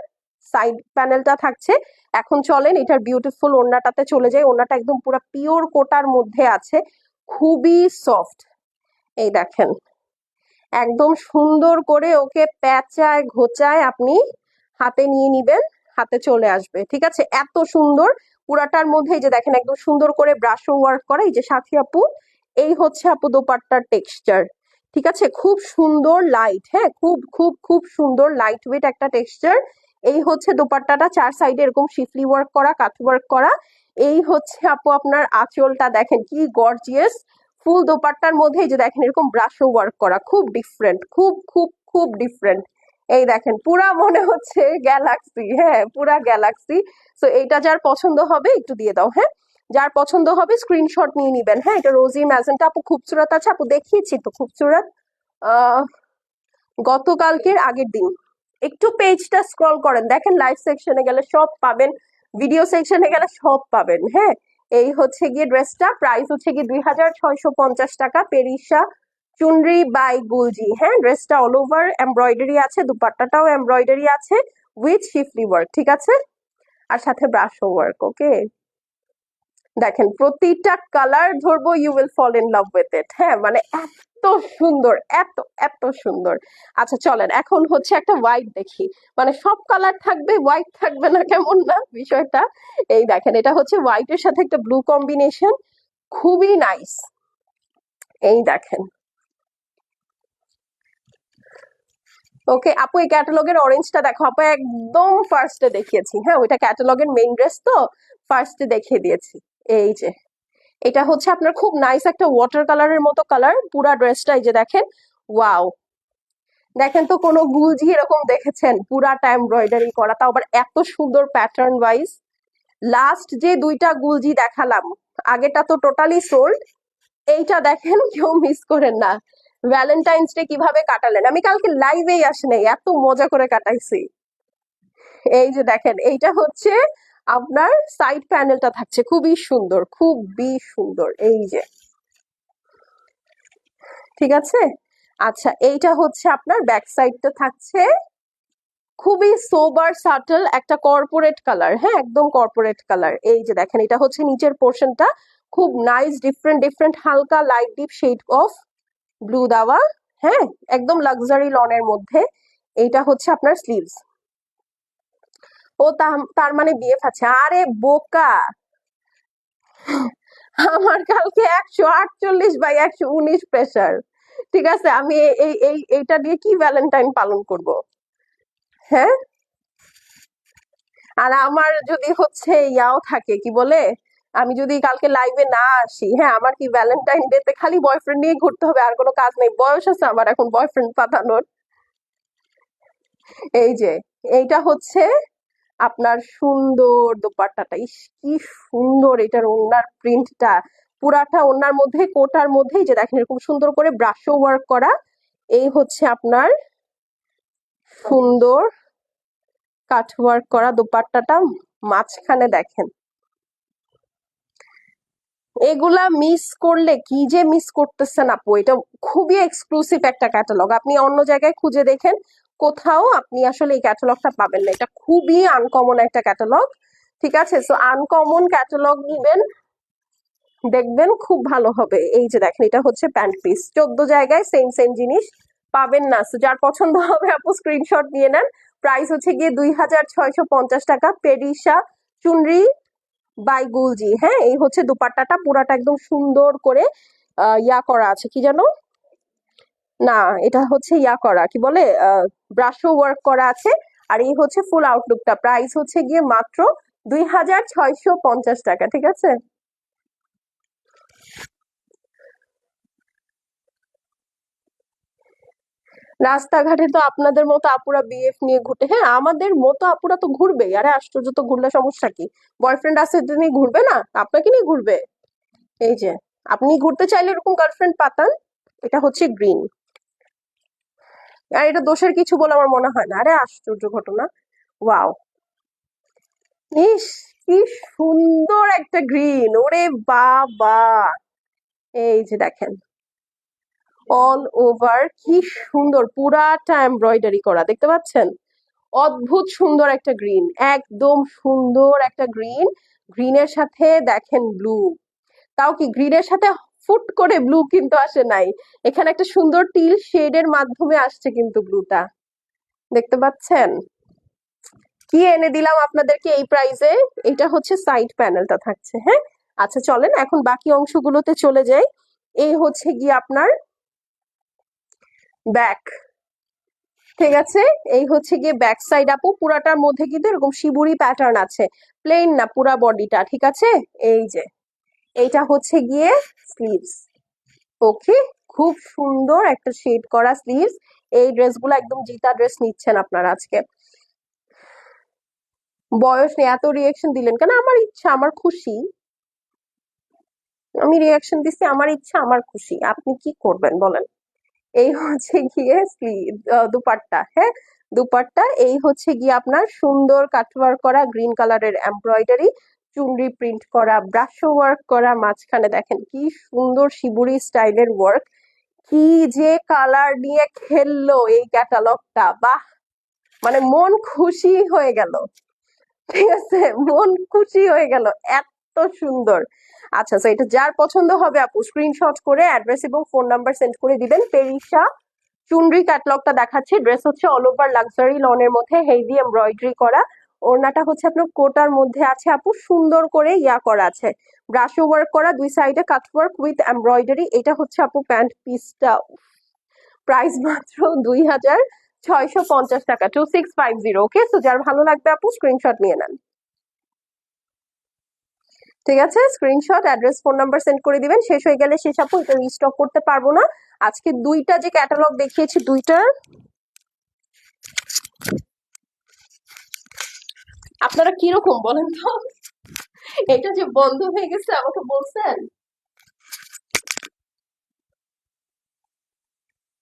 সাইড প্যানেলটা থাকছে। এখন চলেন এটার বিউটিফুল ওড়নাটাতে চলে যাই। ওড়নাটা একদম পুরো পিওর কোটার মধ্যে আছে, খুবই সফট। এই দেখেন, একদম সুন্দর করে ওকে প্যাঁচায় ঘোচায় আপনি হাতে নিয়ে নিবেন, হাতে চলে আসবে, ঠিক আছে? এত সুন্দর পুরাটার মধ্যে। এই যে দেখেন, একদম সুন্দর করে ব্রাশ ওয়ার্ক করা। এই যে সাথী আপু, এই হচ্ছে আপু দোপাট্টার টেক্সচার, ঠিক আছে? খুব সুন্দর লাইট, হ্যাঁ খুব খুব খুব সুন্দর লাইট ওয়েট একটা টেক্সচার। এই হচ্ছে দোপাট্টাটা, 4 সাইডে এরকম শিফলি ওয়ার্ক করা, কাট ওয়ার্ক করা। এই হচ্ছে আপু আপনার আঁচলটা, দেখেন কি গর্জিয়াস। ফুল দোপাট্টার মধ্যে এই যে দেখেন এরকম ব্রাশও ওয়ার্ক করা, খুব ডিফারেন্ট, খুব খুব খুব ডিফারেন্ট। এই দেখেন পুরা মনে হচ্ছে গ্যালাক্সি, হ্যাঁ পুরা গ্যালাক্সি। তো এইটা যার পছন্দ হবে একটু দিয়ে দাও, হ্যাঁ যার পছন্দ হবে স্ক্রিনশট নিয়ে নিবেন। হ্যাঁ, এটা রোজি ম্যাজেন্টা। আপু খুবসুরত আছে, আপু দেখিয়েছি তো খুবসুরত আহ গতকালকের আগের দিন। একটু পেজটা স্ক্রল করেন, দেখেন লাইভ সেকশনে গেলে সব পাবেন, ভিডিও সেকশনে গেলে সব পাবেন, হ্যাঁ। এই হচ্ছে গিয়ে ড্রেসটা, প্রাইস হচ্ছে গিয়ে 2650 টাকা। পেরিসা চুনরি বাই গুলজি, হ্যাঁ। ড্রেসটা অল ওভার এমব্রয়ডারি আছে, দুপাট্টাটাও এমব্রয়ডারি আছে উইথ শিফলি ওয়ার্ক, ঠিক আছে? আর সাথে ব্রাশ ওয়ার্ক। ওকে, দেখেন প্রতিটা কালার ধরবো, you will fall in love with it. হ্যাঁ মানে এত সুন্দর, এত এত সুন্দর। আচ্ছা চলেন এখন হচ্ছে একটা হোয়াইট দেখি, মানে সব কালার থাকবে, হোয়াইট থাকবে না, কেমন না বিষয়টা? এই দেখেন, এটা হচ্ছে হোয়াইটের সাথে একটা ব্লু কম্বিনেশন, খুবই নাইস। এই দেখেন, ওকে আপু এই ক্যাটালগের অরেঞ্জটা দেখো। আপু একদম ফার্স্টে দেখিয়েছি, হ্যাঁ ওইটা ক্যাটালগের মেইন ড্রেস, তো ফার্স্টে দেখিয়ে দিয়েছি। এই যে এটা হচ্ছে আপনার খুব নাইস একটা ওয়াটার কালারের মতো কালার, পুরা ড্রেসটা। এই যে দেখেন, ওয়াও, দেখেন তো কোনো গুলজি এরকম দেখেছেন পুরাটা এমব্রয়ডারি করা, তাও আবার এত সুন্দর প্যাটার্ন ওয়াইজ। লাস্ট যে দুইটা গুলজি দেখালাম, আগেটা তো টোটালি সোল্ড। এইটা দেখেন, কেউ মিস করেন না। ভ্যালেন্টাইন্স ডে কিভাবে কাটালেন? আমি কালকে লাইভেই আসি নাই, এত মজা করে কাটাইছি। এই যে দেখেন, এইটা হচ্ছে আপনার সাইড প্যানেলটা থাকছে, খুবই সুন্দর, খুবই সুন্দর। এই যে, ঠিক আছে। আচ্ছা, এইটা হচ্ছে আপনার ব্যাক সাইডটা থাকছে খুবই সোবার সাটল একটা কর্পোরেট কালার, হ্যাঁ একদম কর্পোরেট কালার। এই যে দেখেন, এটা হচ্ছে নিচের পোর্শনটা, খুব নাইস ডিফারেন্ট ডিফারেন্ট হালকা light deep shade of blue দেওয়া, হ্যাঁ একদম লাক্সারি লনের মধ্যে। এইটা হচ্ছে আপনার স্লিভস। ও তার মানে বিএফ আছে? আরে বোকা, আমার কালকে 148/119 প্রেসার, ঠিক আছে? আমি এইটা দিয়ে কি ভ্যালেন্টাইন পালন করব? হ্যাঁ, আর আমার যদি হচ্ছে ইয়াও থাকে, কি বলে, আমি যদি কালকে লাইভে না আসি, হ্যাঁ আমার কি ভ্যালেন্টাইন ডে তে খালি বয়ফ্রেন্ড নিয়ে ঘুরতে হবে, আর কোনো কাজ নেই? বয়স আছে আমার এখন বয়ফ্রেন্ড পাঠানোর? এই যে, এইটা হচ্ছে আপনার সুন্দর দোপাট্টাটা, ইস কি সুন্দর এটার ওড়নার প্রিন্টটা। পুরাটা ওড়নার মধ্যে কোটার মধ্যে এই যে দেখেন এরকম সুন্দর করে ব্রাশও ওয়ার্ক করা। এই হচ্ছে আপনার সুন্দর কাট ওয়ার্ক করা দোপাট্টাটা, মাঝখানে দেখেন। এগুলা মিস করলে কি যে মিস করতেছেন আপু, এটা খুবই এক্সক্লুসিভ একটা ক্যাটালগ। আপনি অন্য জায়গায় খুঁজে দেখেন, কোথাও আপনি আসলে এই ক্যাটালগটা পাবেন না। এটা খুবই আনকমন একটা ক্যাটালগ, ঠিক আছে? সো আনকমন ক্যাটালগ নিবেন, দেখবেন খুব ভালো হবে। এই যে দেখেন, এটা হচ্ছে প্যান্ট পিস, 14 জায়গায় সেম সেম জিনিস পাবেন না। So, যার পছন্দ হবে আপু স্ক্রিনশট নিয়ে নেন। প্রাইস হচ্ছে গিয়ে 2650 টাকা। পেরিসা চুনরি বাই গুলজি, হ্যাঁ। এই হচ্ছে দুপাট্টাটা, পুরাটা একদম সুন্দর করে ইয়া করা আছে, কি জানো না, এটা হচ্ছে ইয়া করা, কি বলে, ব্রাশও ওয়ার্ক করা আছে। আর এই হচ্ছে ফুল আউটলুকটা। প্রাইস হচ্ছে গিয়ে মাত্র 2650 টাকা, ঠিক আছে। রাস্তাঘাটে তো আপনাদের মতো আপুরা বিএফ নিয়ে ঘুরতে, হ্যাঁ আমাদের মতো আপুরা তো ঘুরবেই, আরে আশ্চর্য, তো ঘুরলে সমস্যা কি? বয়ফ্রেন্ড আছে এটা নিয়ে ঘুরবে না? আপনাকে নিয়ে ঘুরবে। এই যে, আপনি ঘুরতে চাইলে এরকম গার্লফ্রেন্ড পাতান। এটা হচ্ছে গ্রিন। আর এটা দোষের কিছু বলে আমার মনে হয় না, আরে আশ্চর্য ঘটনা। ওয়াও, ইস, কি সুন্দর একটা গ্রিন, ওরে বাবা। এই যে দেখেন, অল ওভার কি সুন্দর, পুরাটা এমব্রয়ডারি করা, দেখতে পাচ্ছেন? অদ্ভুত সুন্দর একটা গ্রিন, একদম সুন্দর একটা গ্রিন। গ্রিনের সাথে দেখেন ব্লু, তাও কি গ্রিনের সাথে ফুট করে ব্লু কিন্তু আসে নাই, এখানে একটা সুন্দর টিল শেডের মাধ্যমে আসছে কিন্তু ব্লুটা, দেখতে পাচ্ছেন? কি এনে দিলাম আপনাদেরকে এই প্রাইসে। এটা হচ্ছে সাইড প্যানেলটা থাকছে, হ্যাঁ। আচ্ছা চলেন এখন বাকি অংশগুলোতে চলে যাই। এই হচ্ছে গিয়ে আপনার ব্যাক, ঠিক আছে। এই হচ্ছে গিয়ে ব্যাক সাইড আপু, পুরাটার মধ্যে কিন্তু এরকম শিবুরি প্যাটার্ন আছে, প্লেন না পুরা বডিটা, ঠিক আছে। এই যে, এইটা হচ্ছে গিয়ে স্লিভস। ওকে, খুব সুন্দর একটা শেড করা স্লিভস। এই ড্রেসগুলো একদম জিতা ড্রেস নিচ্ছেন আপনারা আজকে। বয়স নেই, এত রিয়েকশন দিলেন কেন? আমার ইচ্ছা, আমার খুশি, আমি রিয়াকশন দিচ্ছি, আমার ইচ্ছা আমার খুশি, আপনি কি করবেন বলেন। এই হচ্ছে গিয়ে দুপাট্টা, হ্যাঁ। দুপাট্টা, এই হচ্ছে গিয়ে আপনার সুন্দর কাটওয়ার্ক করা গ্রিন কালারের এমব্রয়ডারি, চুনরি প্রিন্ট করা, ব্রাশ ওয়ার্ক করা, মাঝখানে দেখেন কি সুন্দর শিবুরি স্টাইলের ওয়ার্ক। কি যে কালার নিয়ে খেললো এই ক্যাটালগটা, বাহ, মানে মন খুশি হয়ে গেল, ঠিক আছে, মন খুশি হয়ে গেল, এত সুন্দর। আচ্ছা, তো এটা যার পছন্দ হবে আপু স্ক্রিনশট করে অ্যাড্রেস এবং ফোন নাম্বার সেন্ড করে দিবেন। পেরিশা চুনরি ক্যাটলগটা দেখাচ্ছি। ড্রেস হচ্ছে অল ওভার লাক্সারি লনের মধ্যে হেভি এমব্রয়ডারি করা। ওড়নাটা হচ্ছে আপনার কোটার মধ্যে আছে আপু, সুন্দর করে ইয়া করা আছে, ব্রাশ ওয়ার্ক করা, দুই সাইডে কাট ওয়ার্ক উইথ এমব্রয়ডারি। এটা হচ্ছে আপু প্যান্ট পিসটা। প্রাইস মাত্র 2650 টাকা, 2650। ওকে, তো যার ভালো লাগবে আপু স্ক্রিনশট নিয়ে নেন, ঠিক আছে। Screenshot address phone number send করে দিবেন। শেষ হয়ে গেলে শেষ আপু, এটা রিস্টক করতে পারবো না। আজকে দুইটা যে ক্যাটালগ দেখিয়েছি, দুইটার আপনারা কিরকম বলেন তো? এটা যে বন্ধ হয়ে গেছে আমাকে বলছেন।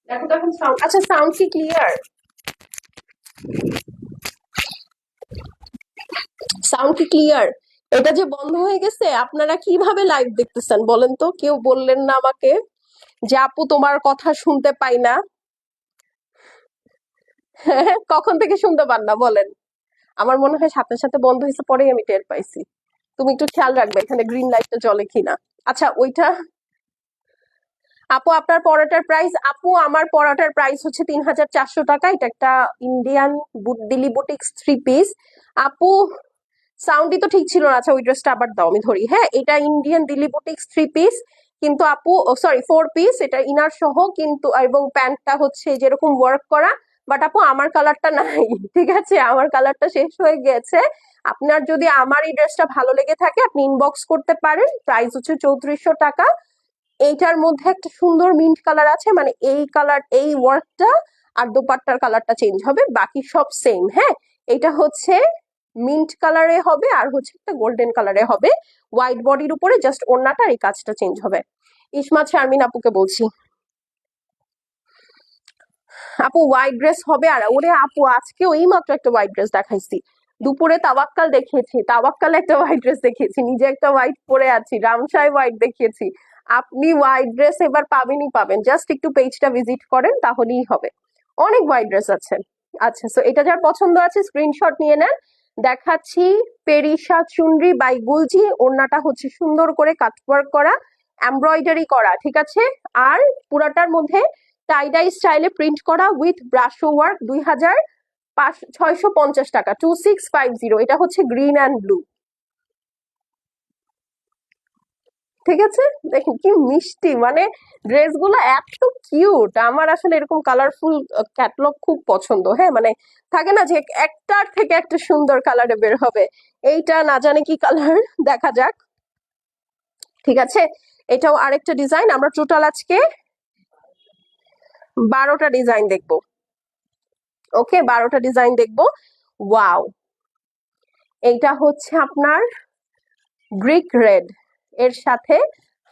দেখো তো এখন সাউন্ড, আচ্ছা সাউন্ড কি ক্লিয়ার? সাউন্ড কি ক্লিয়ার? এটা যে বন্ধ হয়ে গেছে, আপনারা কিভাবে লাইভ দেখতেছেন বলেন তো? কেউ বললেন না আমাকে যে আপু তোমার কথা শুনতে পাই না? কখন থেকে শুনতে পান না বলেন? আমার মনে হয় সাথে সাথে বন্ধ হয়েছে, পরেই আমি টের পাইছি। তুমি একটু খেয়াল রাখবে এখানে গ্রিন লাইটটা জ্বলে কিনা। আচ্ছা ওইটা, আপু আপনার পরোটার প্রাইস, আপু আমার পরোটার প্রাইস হচ্ছে 3400 টাকা। এটা একটা ইন্ডিয়ান দিল্লি বুটিক্স 3 পিস। আপু সাউন্ডই তো ঠিক ছিল না। আচ্ছা ওই ড্রেসটা আবার দাও, আমি ধরি, হ্যাঁ। এটা ইন্ডিয়ান দিল্লি বুটিক্স 3 পিস, কিন্তু আপু সরি 4 পিস, এটা ইনার সহ কিন্তু, এবং প্যান্টটা হচ্ছে যেরকম ওয়ার্ক করা। বাট আপু আমার কালারটা নাই, ঠিক আছে, আমার কালারটা শেষ হয়ে গেছে। আপনার যদি আমার এই ড্রেসটা ভালো লেগে থাকে আপনি ইনবক্স করতে পারেন। প্রাইস হচ্ছে 3400 টাকা। এইটার মধ্যে একটা সুন্দর মিন্ট কালার আছে, মানে এই কালার, এই ওয়ার্কটা আর দোপাট্টার কালারটা চেঞ্জ হবে, বাকি সব সেম, হ্যাঁ। এটা হচ্ছে মিন্ট কালারে হবে আর হচ্ছে একটা গোল্ডেন কালারে হবে, হোয়াইট বডির উপরে জাস্ট ওড়নাটা এই কাজটা চেঞ্জ হবে। ইসমা শারমিন আপুকে বলছি, আপু হোয়াইট ড্রেস হবে। আর ওরে আপু আজকে ওই মাত্র একটা হোয়াইট ড্রেস দেখাইছি, দুপুরে তাওয়াক্কাল দেখিয়েছি, তাওয়াক্কাল একটা হোয়াইট ড্রেস দেখিয়েছি, নিজে একটা হোয়াইট পরে আছি, রামসাই হোয়াইট দেখিয়েছি। আপনি হোয়াইট ড্রেস এবার পাবেনই পাবেন, জাস্ট একটু পেজটা ভিজিট করেন তাহলেই হবে, অনেক হোয়াইট ড্রেস আছে। আচ্ছা, সো এটা যার পছন্দ আছে স্ক্রিনশট নিয়ে নেন। দেখাচ্ছি পেরিশা চুনরি বাই গুলজি। ওড়নাটা হচ্ছে সুন্দর করে কাটওয়ার্ক করা, এমব্রয়ডারি করা, ঠিক আছে। আর পুরাটার মধ্যে টাইডাই স্টাইলে প্রিন্ট করা উইথ ব্রাশ ওয়ার্ক। 2650 টাকা, 2650। এটা হচ্ছে গ্রিন অ্যান্ড ব্লু, ঠিক আছে, দেখেন কি মিষ্টি, মানে ড্রেসগুলো এত কিউট। আমার আসলে এরকম কালারফুল ক্যাটালগ খুব পছন্দ। হ্যাঁ, মানে থাকে না যে একটার থেকে একটা সুন্দর কালারে বের হবে, এইটা না জানি কি কালার, দেখা যাক। ঠিক আছে, এটাও আরেকটা ডিজাইন। আমরা টোটাল আজকে 12টা ডিজাইন দেখবো। ওকে, 12টা ডিজাইন দেখবো। ওয়াও, এইটা হচ্ছে আপনার ব্রিক রেড এর সাথে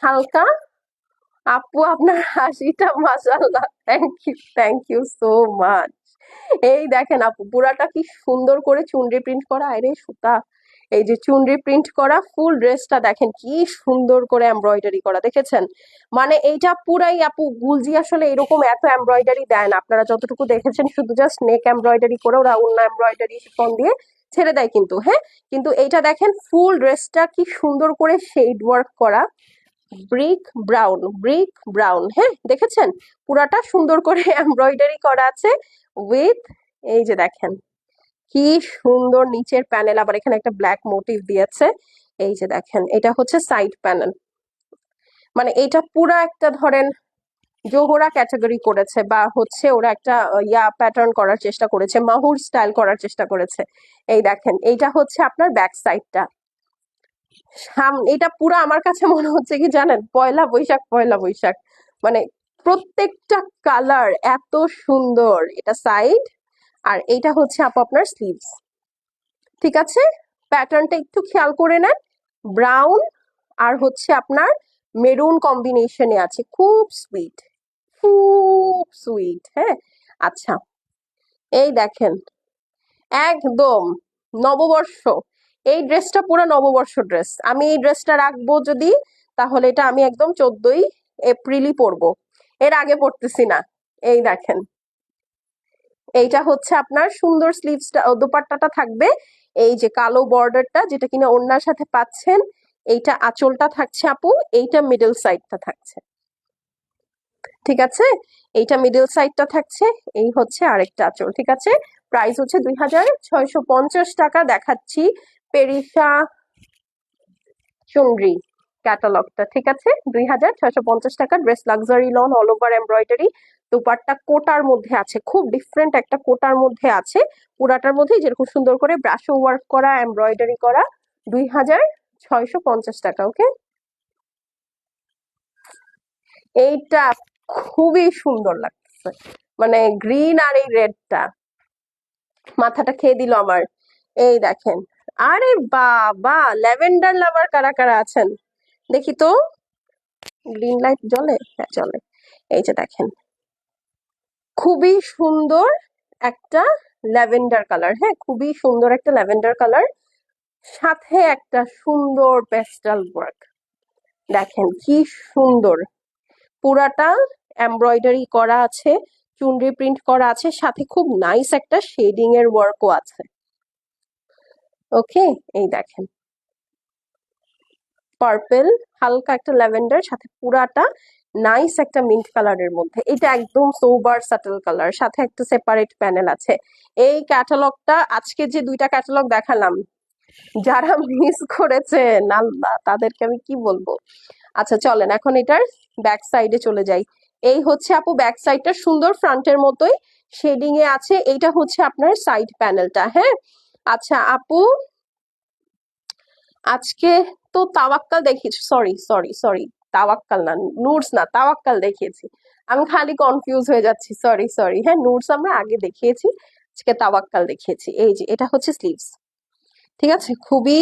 হালকা, আপু আপনার হাসিটা মাশাআল্লাহ, থ্যাংক ইউ সো মাচ। এই দেখেন আপু, পুরাটা কি সুন্দর করে চুনরি প্রিন্ট করা, আরে সুতা, এই যে চুনরি প্রিন্ট করা ফুল ড্রেসটা দেখেন কি সুন্দর করে এমব্রয়ডারি করা, দেখেছেন? মানে এইটা পুরাই আপু, গুলজি আসলে এরকম এত এমব্রয়ডারি দেয় না, আপনারা যতটুকু দেখেছেন শুধু জাস্ট নেক এমব্রয়ডারি করে, ওরা অন্য এমব্রয়ডারি শিফন দিয়ে ছেড়ে দেয় কিন্তু। হ্যাঁ, কিন্তু এইটা দেখেন ফুল ড্রেসটা কি সুন্দর করে শেড ওয়ার্ক করা, ব্রিক ব্রাউন, হ্যাঁ দেখেছেন? পুরাটা সুন্দর করে এমব্রয়ডারি করা আছে উইথ, এই যে দেখেন কি সুন্দর নিচের প্যানেল, আবার এখানে একটা ব্ল্যাক মোটিভ দিয়েছে। এই যে দেখেন, এটা হচ্ছে সাইড প্যানেল। মানে এটা পুরা একটা ধরেন জোহরা ক্যাটাগরি করেছে, বা হচ্ছে ওরা একটা ইয়া প্যাটার্ন করার চেষ্টা করেছে, মাহুর স্টাইল করার চেষ্টা করেছে। এই দেখেন, এইটা হচ্ছে আপনার ব্যাক সাইডটা। এটা পুরো আমার কাছে মনে হচ্ছে কি জানেন, পয়লা বৈশাখ, পয়লা বৈশাখ। মানে প্রত্যেকটা কালার এত সুন্দর। এটা সাইড, আর এইটা হচ্ছে আপু আপনার স্লিভস। ঠিক আছে, প্যাটার্নটা একটু খেয়াল করে নেন, ব্রাউন আর হচ্ছে আপনার মেরুন কম্বিনেশনে আছে, খুব সুইট, খুব সুইট। হ্যাঁ, আচ্ছা, এই দেখেন একদম নববর্ষ, এই ড্রেসটা পুরো নববর্ষ ড্রেস। আমি এই ড্রেসটা রাখবো যদি, তাহলে এটা আমি একদম 14ই এপ্রিলই পরবো, এর আগে পরতেছি না। এই দেখেন, এইটা হচ্ছে আপনার সুন্দর স্লিভসটা, দোপাট্টাটা থাকবে এই যে কালো বর্ডারটা, যেটা কিনা ওড়নার সাথে পাচ্ছেন। এইটা আঁচলটা থাকছে আপু, এইটা মিডল সাইডটা থাকছে। ঠিক আছে, এইটা মিডল সাইডটা থাকছে, এই হচ্ছে আরেকটা আঁচল। ঠিক আছে, প্রাইস হচ্ছে 2650 টাকা। দেখাচ্ছি পেরিসা চুনরি ক্যাটালগটা। ঠিক আছে, 2650 টাকা। Dress luxury loan, all over embroidery, dupatta কোটার মধ্যে আছে, খুব ডিফারেন্ট একটা কোটার মধ্যে আছে। পুরাটার মধ্যে যেরকম সুন্দর করে ব্রাশো ওয়ার্ক করা, এমব্রয়ডারি করা, 2650 টাকা। ওকে, এইটা খুবই সুন্দর লাগছে, মানে গ্রিন আর এই রেডটা মাথাটা খেয়ে দিল আমার। এই দেখেন, আরে বাবা, ল্যাভেন্ডার লাভার কারা কারা আছেন দেখি তো। গ্রিন লাইট জ্বলে? হ্যাঁ জ্বলে। এই যে দেখেন, খুবই সুন্দর একটা ল্যাভেন্ডার কালার। হ্যাঁ, খুবই সুন্দর একটা ল্যাভেন্ডার কালার, সাথে একটা সুন্দর পেস্টাল ওয়ার্ক। দেখেন কি সুন্দর, পুরাটা এমব্রয়ডারি করা আছে, চুনরি প্রিন্ট করা আছে, সাথে খুব নাইস একটা শেডিং এর ওয়ার্কও আছে। ওকে, এই দেখেন পার্পেল, হালকা একটা ল্যাভেন্ডার, সাথে পুরাটা নাইস একটা মিন্ট কালারের মধ্যে। এটা একদম সোবার সাটল কালার, সাথে একটা সেপারেট প্যানেল আছে। এই ক্যাটালগটা, আজকে যে দুইটা ক্যাটালগ দেখালাম, যারা মিস করেছেন আল্লাহ, তাদেরকে আমি কি বলবো। আচ্ছা চলেন এখন এটার ব্যাক সাইডে চলে যাই। এই হচ্ছে আপু ব্যাক সাইডটা, সুন্দর ফ্রন্টের মতোই শেডিং এ আছে। এইটা হচ্ছে আপনার সাইড প্যানেলটা। হ্যাঁ, আচ্ছা আপু, আজকে তো তাওয়াক্কাল দেখিয়েছি, সরি সরি সরি, তাওয়াক্কাল না, নুডস না, তাওয়াক্কাল দেখিয়েছি। আমি খালি কনফিউজ হয়ে যাচ্ছি, সরি সরি। হ্যাঁ, নুডস আমরা আগে দেখিয়েছি, আজকে তাওয়াক্কাল দেখিয়েছি। এই যে এটা হচ্ছে স্লিভস। ঠিক আছে, খুবই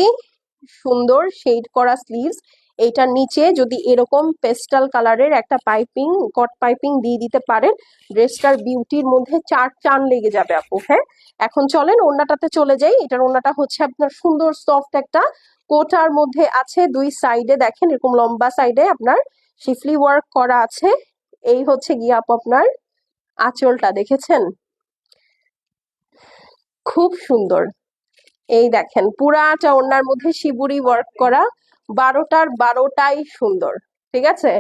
সুন্দর শেড করা স্লিভস। এইটার নিচে যদি এরকম পেস্টাল কালারের একটা পাইপিং, কট পাইপিং দিয়ে দিতে পারেন, ড্রেসটার বিউটির মধ্যে চার চান লেগে যাবে আপু। হ্যাঁ, এখন চলেন ওড়নাটাতে চলে যাই। এটার ওড়নাটা হচ্ছে আপনার সুন্দর সফট একটা কোটার মধ্যে আছে, দুই সাইডে দেখেন এরকম লম্বা সাইডে আপনার শিফলি ওয়ার্ক করা আছে। এই হচ্ছে গিয়ে আপু আপনার আঁচলটা, দেখেছেন? খুব সুন্দর। এই দেখেন পুরাটা ওড়নার মধ্যে শিবুরি ওয়ার্ক করা, 12টার 12টাই সুন্দর। ঠিক আছে,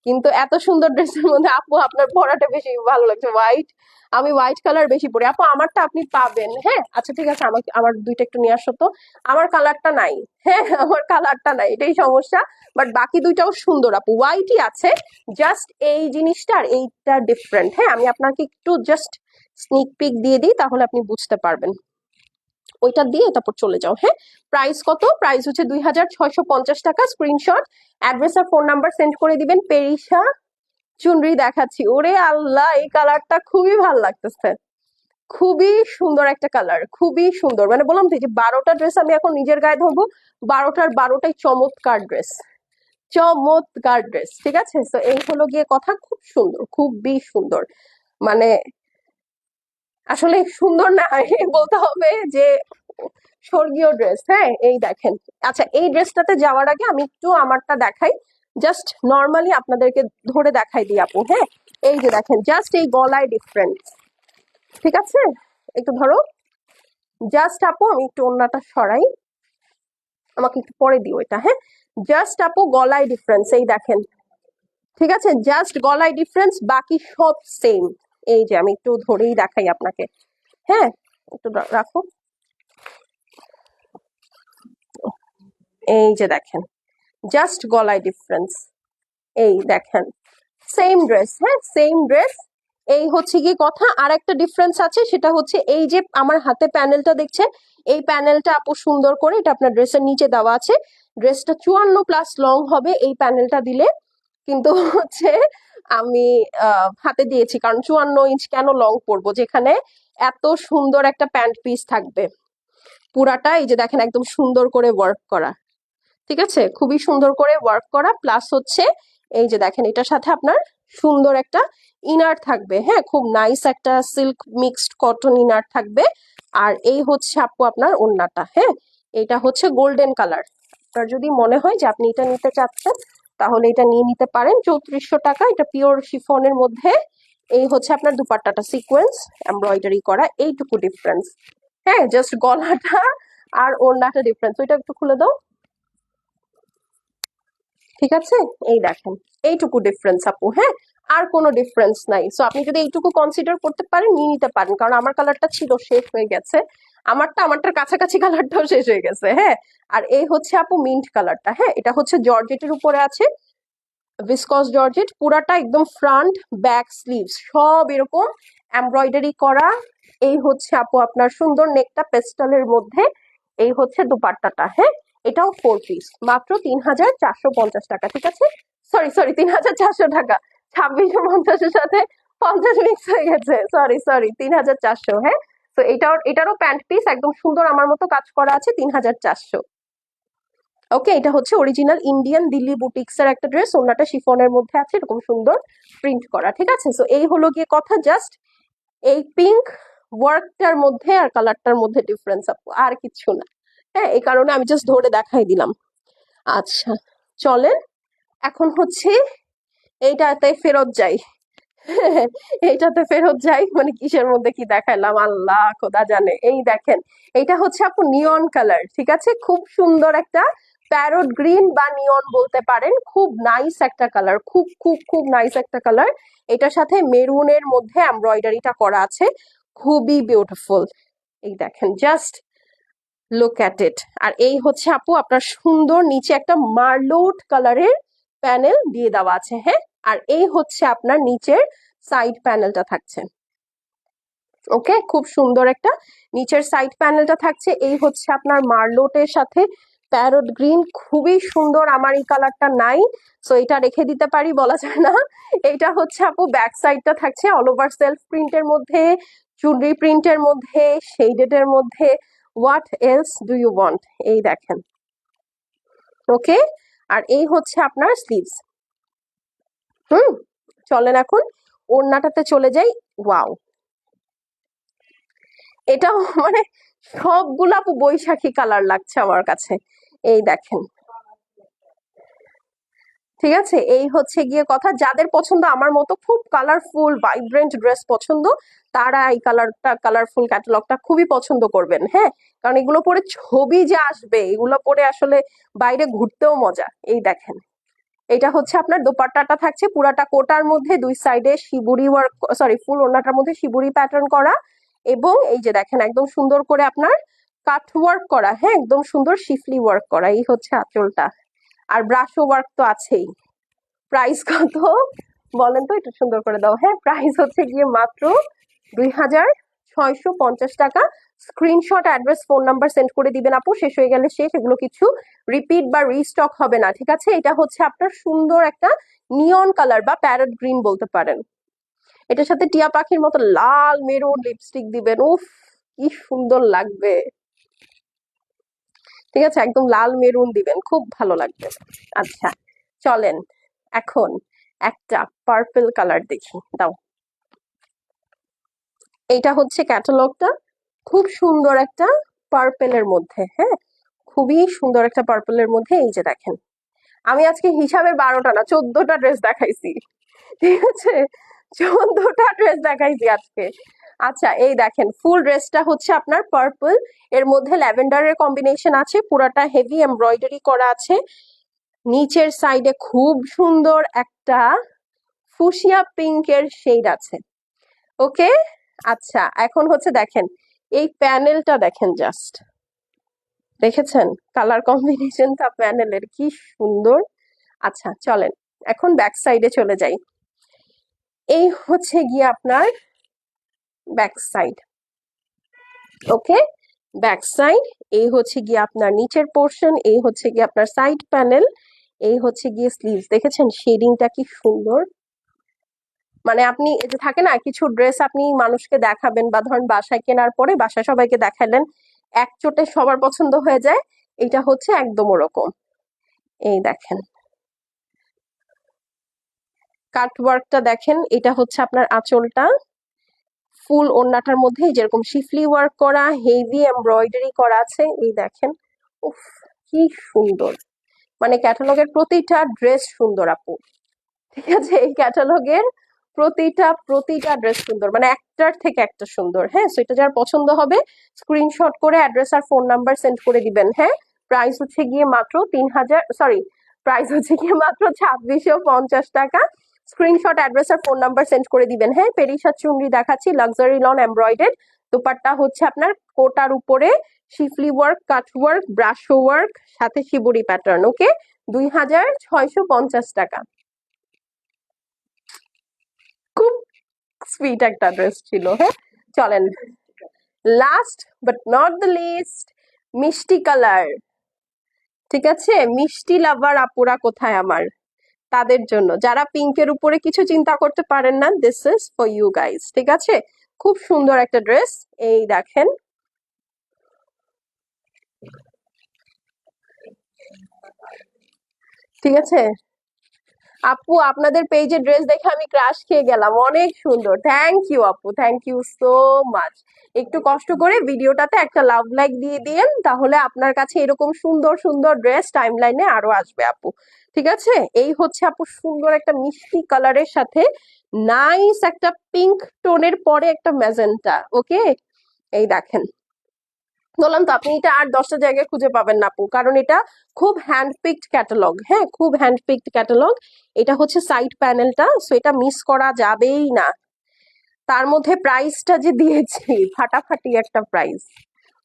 কিন্তু এত সুন্দর ড্রেসের মধ্যে আপু আপনার পরাটা বেশি ভালো লাগছে, হোয়াইট। আমি হোয়াইট কালার বেশি পরি আপু, আমারটা আপনি পাবেন। হ্যাঁ আচ্ছা ঠিক আছে, আমাকে আমার দুইটা একটু নিয়ে আসো তো। আমার কালারটা নাই। হ্যাঁ আমার কালারটা নাই, এটাই সমস্যা। বাট বাকি দুইটাও সুন্দর আপু, হোয়াইটই আছে। জাস্ট এই জিনিসটা আর এইটা ডিফারেন্ট। হ্যাঁ আমি আপনাকে একটু জাস্ট স্নিক পিক দিয়ে দিই, তাহলে আপনি বুঝতে পারবেন। ওইটা দিয়ে তারপর চলে যাও। হ্যাঁ প্রাইস কত? প্রাইস হচ্ছে 2650 টাকা। স্ক্রিনশট, অ্যাড্রেস আর ফোন নাম্বার সেন্ড করে দিবেন। পেরিসা চুনরি দেখাচ্ছি, ওরে আল্লাহ এই কালারটা খুবই ভাল লাগতেছে, খুবই সুন্দর একটা কালার, খুবই সুন্দর। মানে বললাম তো যে 12টা ড্রেস আমি এখন নিজের গায়ে ধরবো, 12টার 12টাই চমৎকার ড্রেস, চমৎকার ড্রেস। ঠিক আছে, তো এই হলো গিয়ে কথা, খুব সুন্দর, খুবই সুন্দর। মানে আসলে সুন্দর না বলতে হবে যে স্বর্গীয় ড্রেস। হ্যাঁ এই দেখেন। আচ্ছা এই ড্রেসটাতে যাওয়ার আগে আমি একটু আমারটা দেখাই, জাস্ট নর্মালি আপনাদেরকে ধরে দেখাই দিই আপু। হ্যাঁ এই যে দেখেন, জাস্ট এই গলায় ডিফারেন্স। ঠিক আছে, একটু ধরো জাস্ট আপু, আমি একটু ওড়নাটা সরাই, আমাকে একটু পরে দিও এটা। হ্যাঁ জাস্ট আপু গলায় ডিফারেন্স, এই দেখেন। ঠিক আছে, জাস্ট গলায় ডিফারেন্স, বাকি সব সেম। এই যে আমি একটু ধরেই দেখাই আপনাকে। হ্যাঁ একটু রাখো, এই যে দেখেন, জাস্ট গলায় ডিফারেন্স। এই দেখেন, সেম ড্রেস। হ্যাঁ সেম ড্রেস। এই হচ্ছে কি কথা, আর একটা ডিফারেন্স আছে, সেটা হচ্ছে এই যে আমার হাতে প্যানেলটা দেখছেন, এই প্যানেলটা আপু সুন্দর করে, এটা আপনার ড্রেসের নিচে দেওয়া আছে। ড্রেসটা 54+ লং হবে এই প্যানেলটা দিলে, কিন্তু হচ্ছে আমি হাতে দিয়েছি কারণ 54 ইঞ্চ কেন লং পরবো যেখানে এত সুন্দর একটা প্যান্ট পিস থাকবে। পুরাটা এই যে দেখেন একদম সুন্দর করে ওয়ার্ক করা। ঠিক আছে, খুবই সুন্দর করে ওয়ার্ক করা, প্লাস হচ্ছে এই যে দেখেন এটার সাথে আপনার সুন্দর একটা ইনার থাকবে। হ্যাঁ খুব নাইস একটা সিল্ক মিক্সড কটন ইনার থাকবে। আর এই হচ্ছে আপু আপনার ওড়নাটা। হ্যাঁ এটা হচ্ছে গোল্ডেন কালার। আপনার যদি মনে হয় যে আপনি এটা নিতে চাচ্ছেন, তাহলে এটা নিয়ে নিতে পারেন। 3400 টাকা, এটা পিওর শিফনের মধ্যে। এই হচ্ছে আপনার দুপাট্টাটা সিকোয়েন্স এমব্রয়ডারি করা, এইটুকু ডিফারেন্স। হ্যাঁ জাস্ট গলাটা আর ওড়নাটা ডিফারেন্স, ওইটা একটু খুলে দাও। ঠিক আছে, এই দেখেন এইটুকু ডিফারেন্স আপু। হ্যাঁ আর কোনো ডিফারেন্স নাই। সো আপনি যদি এইটুকু কনসিডার করতে পারেন, নিয়ে নিতে পারেন, কারণ আমার কালারটা ছিল শেষ হয়ে গেছে। আমারটার কাছাকাছি কালারটাও শেষ হয়ে গেছে। হ্যাঁ আর এই হচ্ছে আপু মিন্ট কালারটা। হ্যাঁ এটা হচ্ছে জর্জেটের উপরে আছে, ভিসকস জর্জেট, পুরাটা একদম ফ্রন্ট ব্যাক স্লিভস সব এরকম এমব্রয়ডারি করা। এই হচ্ছে আপু আপনার সুন্দর নেকটা পেস্টালের মধ্যে। এই হচ্ছে দুপাট্টাটা। হ্যাঁ এটাও 4 পিস, মাত্র 3450 টাকা। ঠিক আছে, সরি সরি 3400 টাকা, 2650-এর সাথে 50 মিক্স হয়ে গেছে, সরি সরি 3400। হ্যাঁ তো এটারও প্যান্ট পিস একদম সুন্দর আমার মতো কাজ করা আছে, 3400। ওকে, এটা হচ্ছে অরিজিনাল ইন্ডিয়ান দিল্লি বুটিক্স এর একটা ড্রেস, ওনাটা শিফনের মধ্যে আছে, এরকম সুন্দর প্রিন্ট করা। ঠিক আছে, সো এই হলো গিয়ে কথা, জাস্ট এই পিঙ্ক ওয়ার্কটার মধ্যে আর কালারটার মধ্যে ডিফারেন্স আপু, আর কিছু না। হ্যাঁ এই কারণে আমি জাস্ট ধরে দেখাই দিলাম। আচ্ছা চলেন এখন হচ্ছে এইটাতে ফেরত যাই। এইটাতে ফেরত যাই, মানে কিসের মধ্যে কি দেখাইলাম আল্লাহ খোদা জানে। এই দেখেন, এটা হচ্ছে আপু নিয়ন কালার। ঠিক আছে, খুব সুন্দর একটা প্যারট গ্রিন বা নিয়ন বলতে পারেন, খুব নাইস একটা কালার, খুব খুব খুব নাইস একটা কালার। এটার সাথে মেরুনের মধ্যে এমব্রয়ডারিটা করা আছে, খুবই বিউটিফুল। এই দেখেন, জাস্ট লুক অ্যাট ইট। আর এই হচ্ছে আপু আপনার সুন্দর নিচে একটা মার্লোট কালারের প্যানেল দিয়ে দেওয়া আছে। হ্যাঁ আর এই হচ্ছে আপনার নিচের সাইড প্যানেলটা থাকছে। ওকে, খুব সুন্দর একটা নিচের সাইড প্যানেলটা থাকছে। এই হচ্ছে আপনার মার্লোটের সাথে প্যারট গ্রিন, খুবই সুন্দর। আমার এই কালারটা নাই, সো এটা রেখে দিতে পারি, বলা যায় না। এটা হচ্ছে আপু ব্যাক সাইডটা থাকছে অল ওভার সেলফ প্রিন্টের মধ্যে, চুনরি প্রিন্টের মধ্যে, শেডেড এর মধ্যে। What else do you want? এই দেখেন। ওকে, আর এই হচ্ছে আপনার স্লিভস। চলেন এখন ওড়নাটাতে চলে যাই। ওয়াও, এটাও মানে সবগুলা আপু বৈশাখী কালার লাগছে আমার কাছে। এই দেখেন, ঠিক আছে, এই হচ্ছে গিয়ে কথা। যাদের পছন্দ আমার মতো খুব কালারফুল ভাইব্রেন্ট ড্রেস পছন্দ, তারা এই কালারটা, কালারফুল ক্যাটালগটা খুবই পছন্দ করবেন। হ্যাঁ কারণ এগুলো পরে ছবি যে আসবে, এগুলো পরে আসলে বাইরে ঘুরতেও মজা। এই দেখেন, এটা হচ্ছে আপনার দোপাট্টাটা থাকছে পুরাটা কোটার মধ্যে, দুই সাইডে শিবুরি ওয়ার্ক, সরি ফুল ওড়নাটার মধ্যে শিবুরি প্যাটার্ন করা, এবং এই যে দেখেন একদম সুন্দর করে আপনার কাট ওয়ার্ক করা, হ্যাঁ একদম সুন্দর শিফলি ওয়ার্ক করা, এই হচ্ছে আঁচলটা। আর ব্রাশো ওয়ার্ক তো আছেই। প্রাইস কত বলেন তো, একটু সুন্দর করে দাও। হ্যাঁ, প্রাইস হচ্ছে গিয়ে মাত্র 2650 টাকা। Screenshot, address, phone number send করে দিবেন আপু, শেষ হয়ে গেলে শেষ, এগুলো কিছু রিপিট বা রিস্টক হবে না, ঠিক আছে? এটা হচ্ছে আপনার সুন্দর একটা নিয়ন কালার বা প্যারট গ্রিন বলতে পারেন। এটার সাথে টিয়া পাখির মতো লাল মেরুন লিপস্টিক দিবেন, উফ কি সুন্দর লাগবে। ঠিক আছে, একদম লাল মেরুন দিবেন, খুব ভালো লাগবে। আচ্ছা চলেন এখন একটা পার্পল কালার দেখি, দাও। এইটা হচ্ছে ক্যাটালগটা, খুব সুন্দর একটা পার্পেলের মধ্যে, হ্যাঁ খুবই সুন্দর একটা পার্পেলের মধ্যে। এই যে দেখেন, আমি আজকে হিসাবে 12টা না 14টা ড্রেস দেখাইছি, ঠিক আছে? 14টা ড্রেস দেখাইছি আজকে। আচ্ছা এই দেখেন, ফুল ড্রেসটা হচ্ছে আপনার পার্পল, এর মধ্যে ল্যাভেন্ডারের কম্বিনেশন আছে, পুরাটা হেভি এমব্রয়ডারি করা আছে, নিচের সাইডে খুব সুন্দর একটা ফুশিয়া পিঙ্কের শেড আছে। ওকে, আচ্ছা এখন হচ্ছে দেখেন এই প্যানেলটা দেখেন, জাস্ট দেখেছেন কালার কম্বিনেশনটা প্যানেলের কি সুন্দর। আচ্ছা চলেন এখন ব্যাক সাইডে চলে যাই। এই হচ্ছে গিয়ে আপনার ব্যাক সাইড, ওকে ব্যাক সাইড। এই হচ্ছে গিয়ে আপনার নিচের পোর্শন, এই হচ্ছে গিয়ে আপনার সাইড প্যানেল, এই হচ্ছে গিয়ে স্লিভস, দেখেছেন শেডিংটা কি সুন্দর। মানে আপনি এই যে থাকে না কিছু ড্রেস আপনি মানুষকে দেখাবেন বা ধরেন বাসায় কেনার পরে বাসায় সবাইকে দেখালেন, এক চোটে সবার পছন্দ হয়ে যায়, এটা হচ্ছে একদম ওরকম। এই দেখেন কাট ওয়ার্কটা দেখেন, এটা হচ্ছে আপনার আঁচলটা, ফুল ওড়নাটার মধ্যে যেরকম শিফলি ওয়ার্ক করা, হেভি এমব্রয়ডারি করা আছে, এই দেখেন উফ কি সুন্দর। মানে ক্যাটালগের প্রতিটা ড্রেস সুন্দর আপু, ঠিক আছে? এই ক্যাটালগের প্রতিটা ড্রেস সুন্দর, মানে একটার থেকে একটা সুন্দর। হ্যাঁ, সো এটা যার পছন্দ হবে স্ক্রিনশট করে অ্যাড্রেস আর ফোন নাম্বার সেন্ড করে দিবেন। হ্যাঁ, প্রাইস হচ্ছে গিয়ে মাত্র 3000, সরি প্রাইস হচ্ছে গিয়ে মাত্র 2650 টাকা। স্ক্রিনশট, অ্যাড্রেস আর ফোন নাম্বার সেন্ড করে দিবেন। হ্যাঁ, পেরিশা চুনরি দেখাচ্ছি, লাক্সারি লন এমব্রয়ডেড, দুপাট্টা হচ্ছে আপনার কোটার উপরে schiffli work, cut work, brasso work, সাথে শিবুরি প্যাটার্ন। ওকে, 2650 টাকা। খুব সুইট একটা ড্রেস ছিল। হ্যাঁ চলেন, last but not the least, মিষ্টি কালার। ঠিক আছে, মিষ্টি লাভার আপুরা কোথায় আমার, তাদের জন্য যারা পিঙ্কের উপরে কিছু চিন্তা করতে পারেন না, this is for you guys. ঠিক আছে, খুব সুন্দর একটা ড্রেস, এই দেখেন। ঠিক আছে আপু, আপনাদের পেজে ড্রেস দেখে আমি ক্রাশ খেয়ে গেলাম, অনেক সুন্দর। থ্যাংক ইউ আপু, থ্যাংক ইউ সো মাচ। একটু কষ্ট করে ভিডিওটাতে একটা লাভ লাইক দিয়ে দিয়েন, তাহলে আপনার কাছে এরকম সুন্দর সুন্দর ড্রেস টাইমলাইনে আরো আসবে আপু। ঠিক আছে, এই হচ্ছে আপু সুন্দর একটা মিষ্টি কালারের সাথে নাইস একটা পিঙ্ক টোনের পরে একটা ম্যাজেন্টা। ওকে, এই দেখেন, বললাম তো আপনি এটা আর 10টা জায়গায় খুঁজে পাবেন না আপু, কারণ এটা খুব হ্যান্ড পিকড ক্যাটালগ। হ্যাঁ, খুব হ্যান্ড পিকড ক্যাটালগ। এটা হচ্ছে সাইড প্যানেলটা, সো এটা মিস করা যাবেই না। তার মধ্যে প্রাইসটা যে দিয়েছি ফাটাফাটি একটা প্রাইস।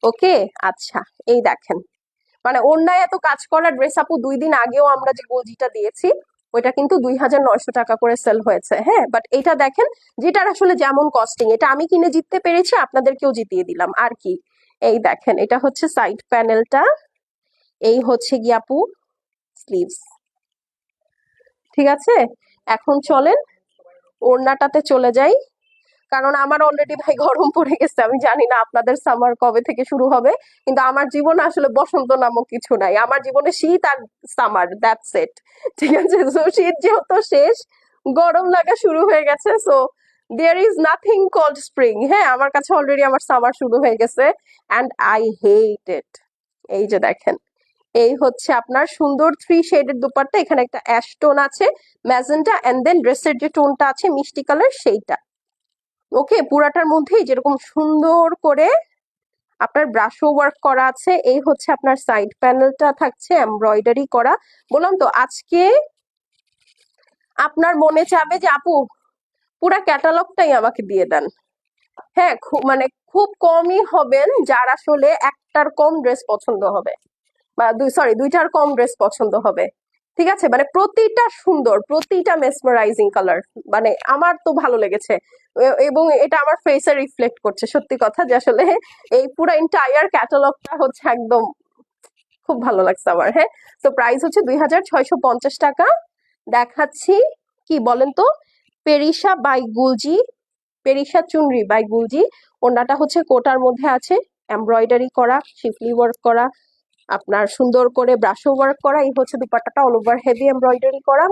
ওকে, আচ্ছা এই দেখেন, মানে অন্যায় এত কাজ করা ড্রেস আপু 2 দিন আগেও আমরা যে গলজিটা দিয়েছি ওইটা কিন্তু 2900 টাকা করে সেল হয়েছে। হ্যাঁ, বাট এটা দেখেন, যেটার আসলে যেমন কস্টিং, এটা আমি কিনে জিততে পেরেছি, আপনাদেরকেও জিতিয়ে দিলাম আর কি। এই দেখেন, এটা হচ্ছে সাইড প্যানেলটা, এই হচ্ছে গিয়ে আপু স্লিভস। ঠিক আছে, এখন চলেন ওড়নাটাতে চলে যাই, কারণ আমার অলরেডি ভাই গরম পড়ে গেছে। আমি জানি না আপনাদের সামার কবে থেকে শুরু হবে, কিন্তু আমার জীবনে আসলে বসন্ত নামক কিছু নাই, আমার জীবনে শীত আর সামার, দ্যাটস ইট। ঠিক আছে, সো শীত যেহেতু শেষ, গরম লাগা শুরু হয়ে গেছে, so there is nothing called spring. হ্যাঁ, আমার কাছে অলরেডি আমার সামার শুরু হয়ে গেছে, অ্যান্ড আই হেট ইট। এই যে দেখেন, এই হচ্ছে আপনার সুন্দর 3 শেডের দুপাট্টা, এখানে একটা অ্যাশ টোন আছে, ম্যাজেন্টা, এন্ড দেন ড্রেসের যে টোনটা আছে মিষ্টি কালার সেইটা। ওকে, পুরাটার মধ্যেই যেরকম সুন্দর করে আপনার ব্রাশো ওয়ার্ক করা আছে, এই হচ্ছে আপনার সাইড প্যানেলটা থাকছে এমব্রয়ডারি করা। বললাম তো আজকে আপনার মনে চাবে যে আপু পুরা ক্যাটালগটাই আমাকে দিয়ে দেন। হ্যাঁ, মানে খুব কমই হবেন যার আসলে একটার কম ড্রেস পছন্দ হবে, বা দুইটার কম ড্রেস পছন্দ হবে। ঠিক আছে, মানে প্রতিটা সুন্দর, প্রতিটা মেসমারাইজিং কালার, মানে আমার তো ভালো লেগেছে। এবং এটা আমার ফেসে রিফ্লেক্ট করছে, সত্যি কথা, যে আসলে এই পুরো এন্টায়ার ক্যাটালগটা হচ্ছে একদম খুব ভালো লাগছে আমার। হ্যাঁ, তো প্রাইস হচ্ছে 2650 টাকা। দেখাচ্ছি, কি বলেন তো, পেরিসা বাই গুলজি, পেরিসা চুনরি বাই গুলজি। ওনাটা হচ্ছে কোটার মধ্যে আছে, এমব্রয়ডারি করা, শিফলি ওয়ার্ক করা, আপনার সুন্দর করে ব্রাশো ওয়ার্ক করা। এই হচ্ছে দুপাট্টাটা, অল ওভার হেভি এমব্রয়ডারি করা,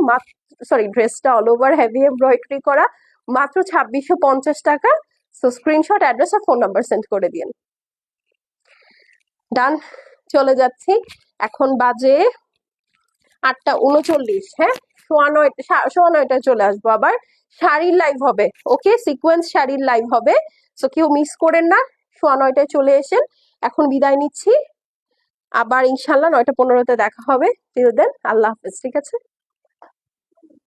ড্রেসটা অল ওভার হেভি এমব্রয়ডারি করা, মাত্র 2650 টাকা। সো স্ক্রিনশট, অ্যাড্রেস আর ফোন নাম্বার সেন্ড করে দিন। ডান, চলে যাচ্ছি। এখন বাজে 8টা 39। হ্যাঁ, সোয়া নয়টায় চলে আসবো আবার। শাড়ির লাইভ হবে, ওকে, সিকোয়েন্স শাড়ির লাইভ হবে। সো কেউ মিস করেন না, সোয়া 9টায় চলে এসেন। এখন বিদায় নিচ্ছি, আবার ইনশাল্লাহ 9টা 15-তে দেখা হবে। টিল দেন, আল্লাহ হাফেজ, ঠিক আছে।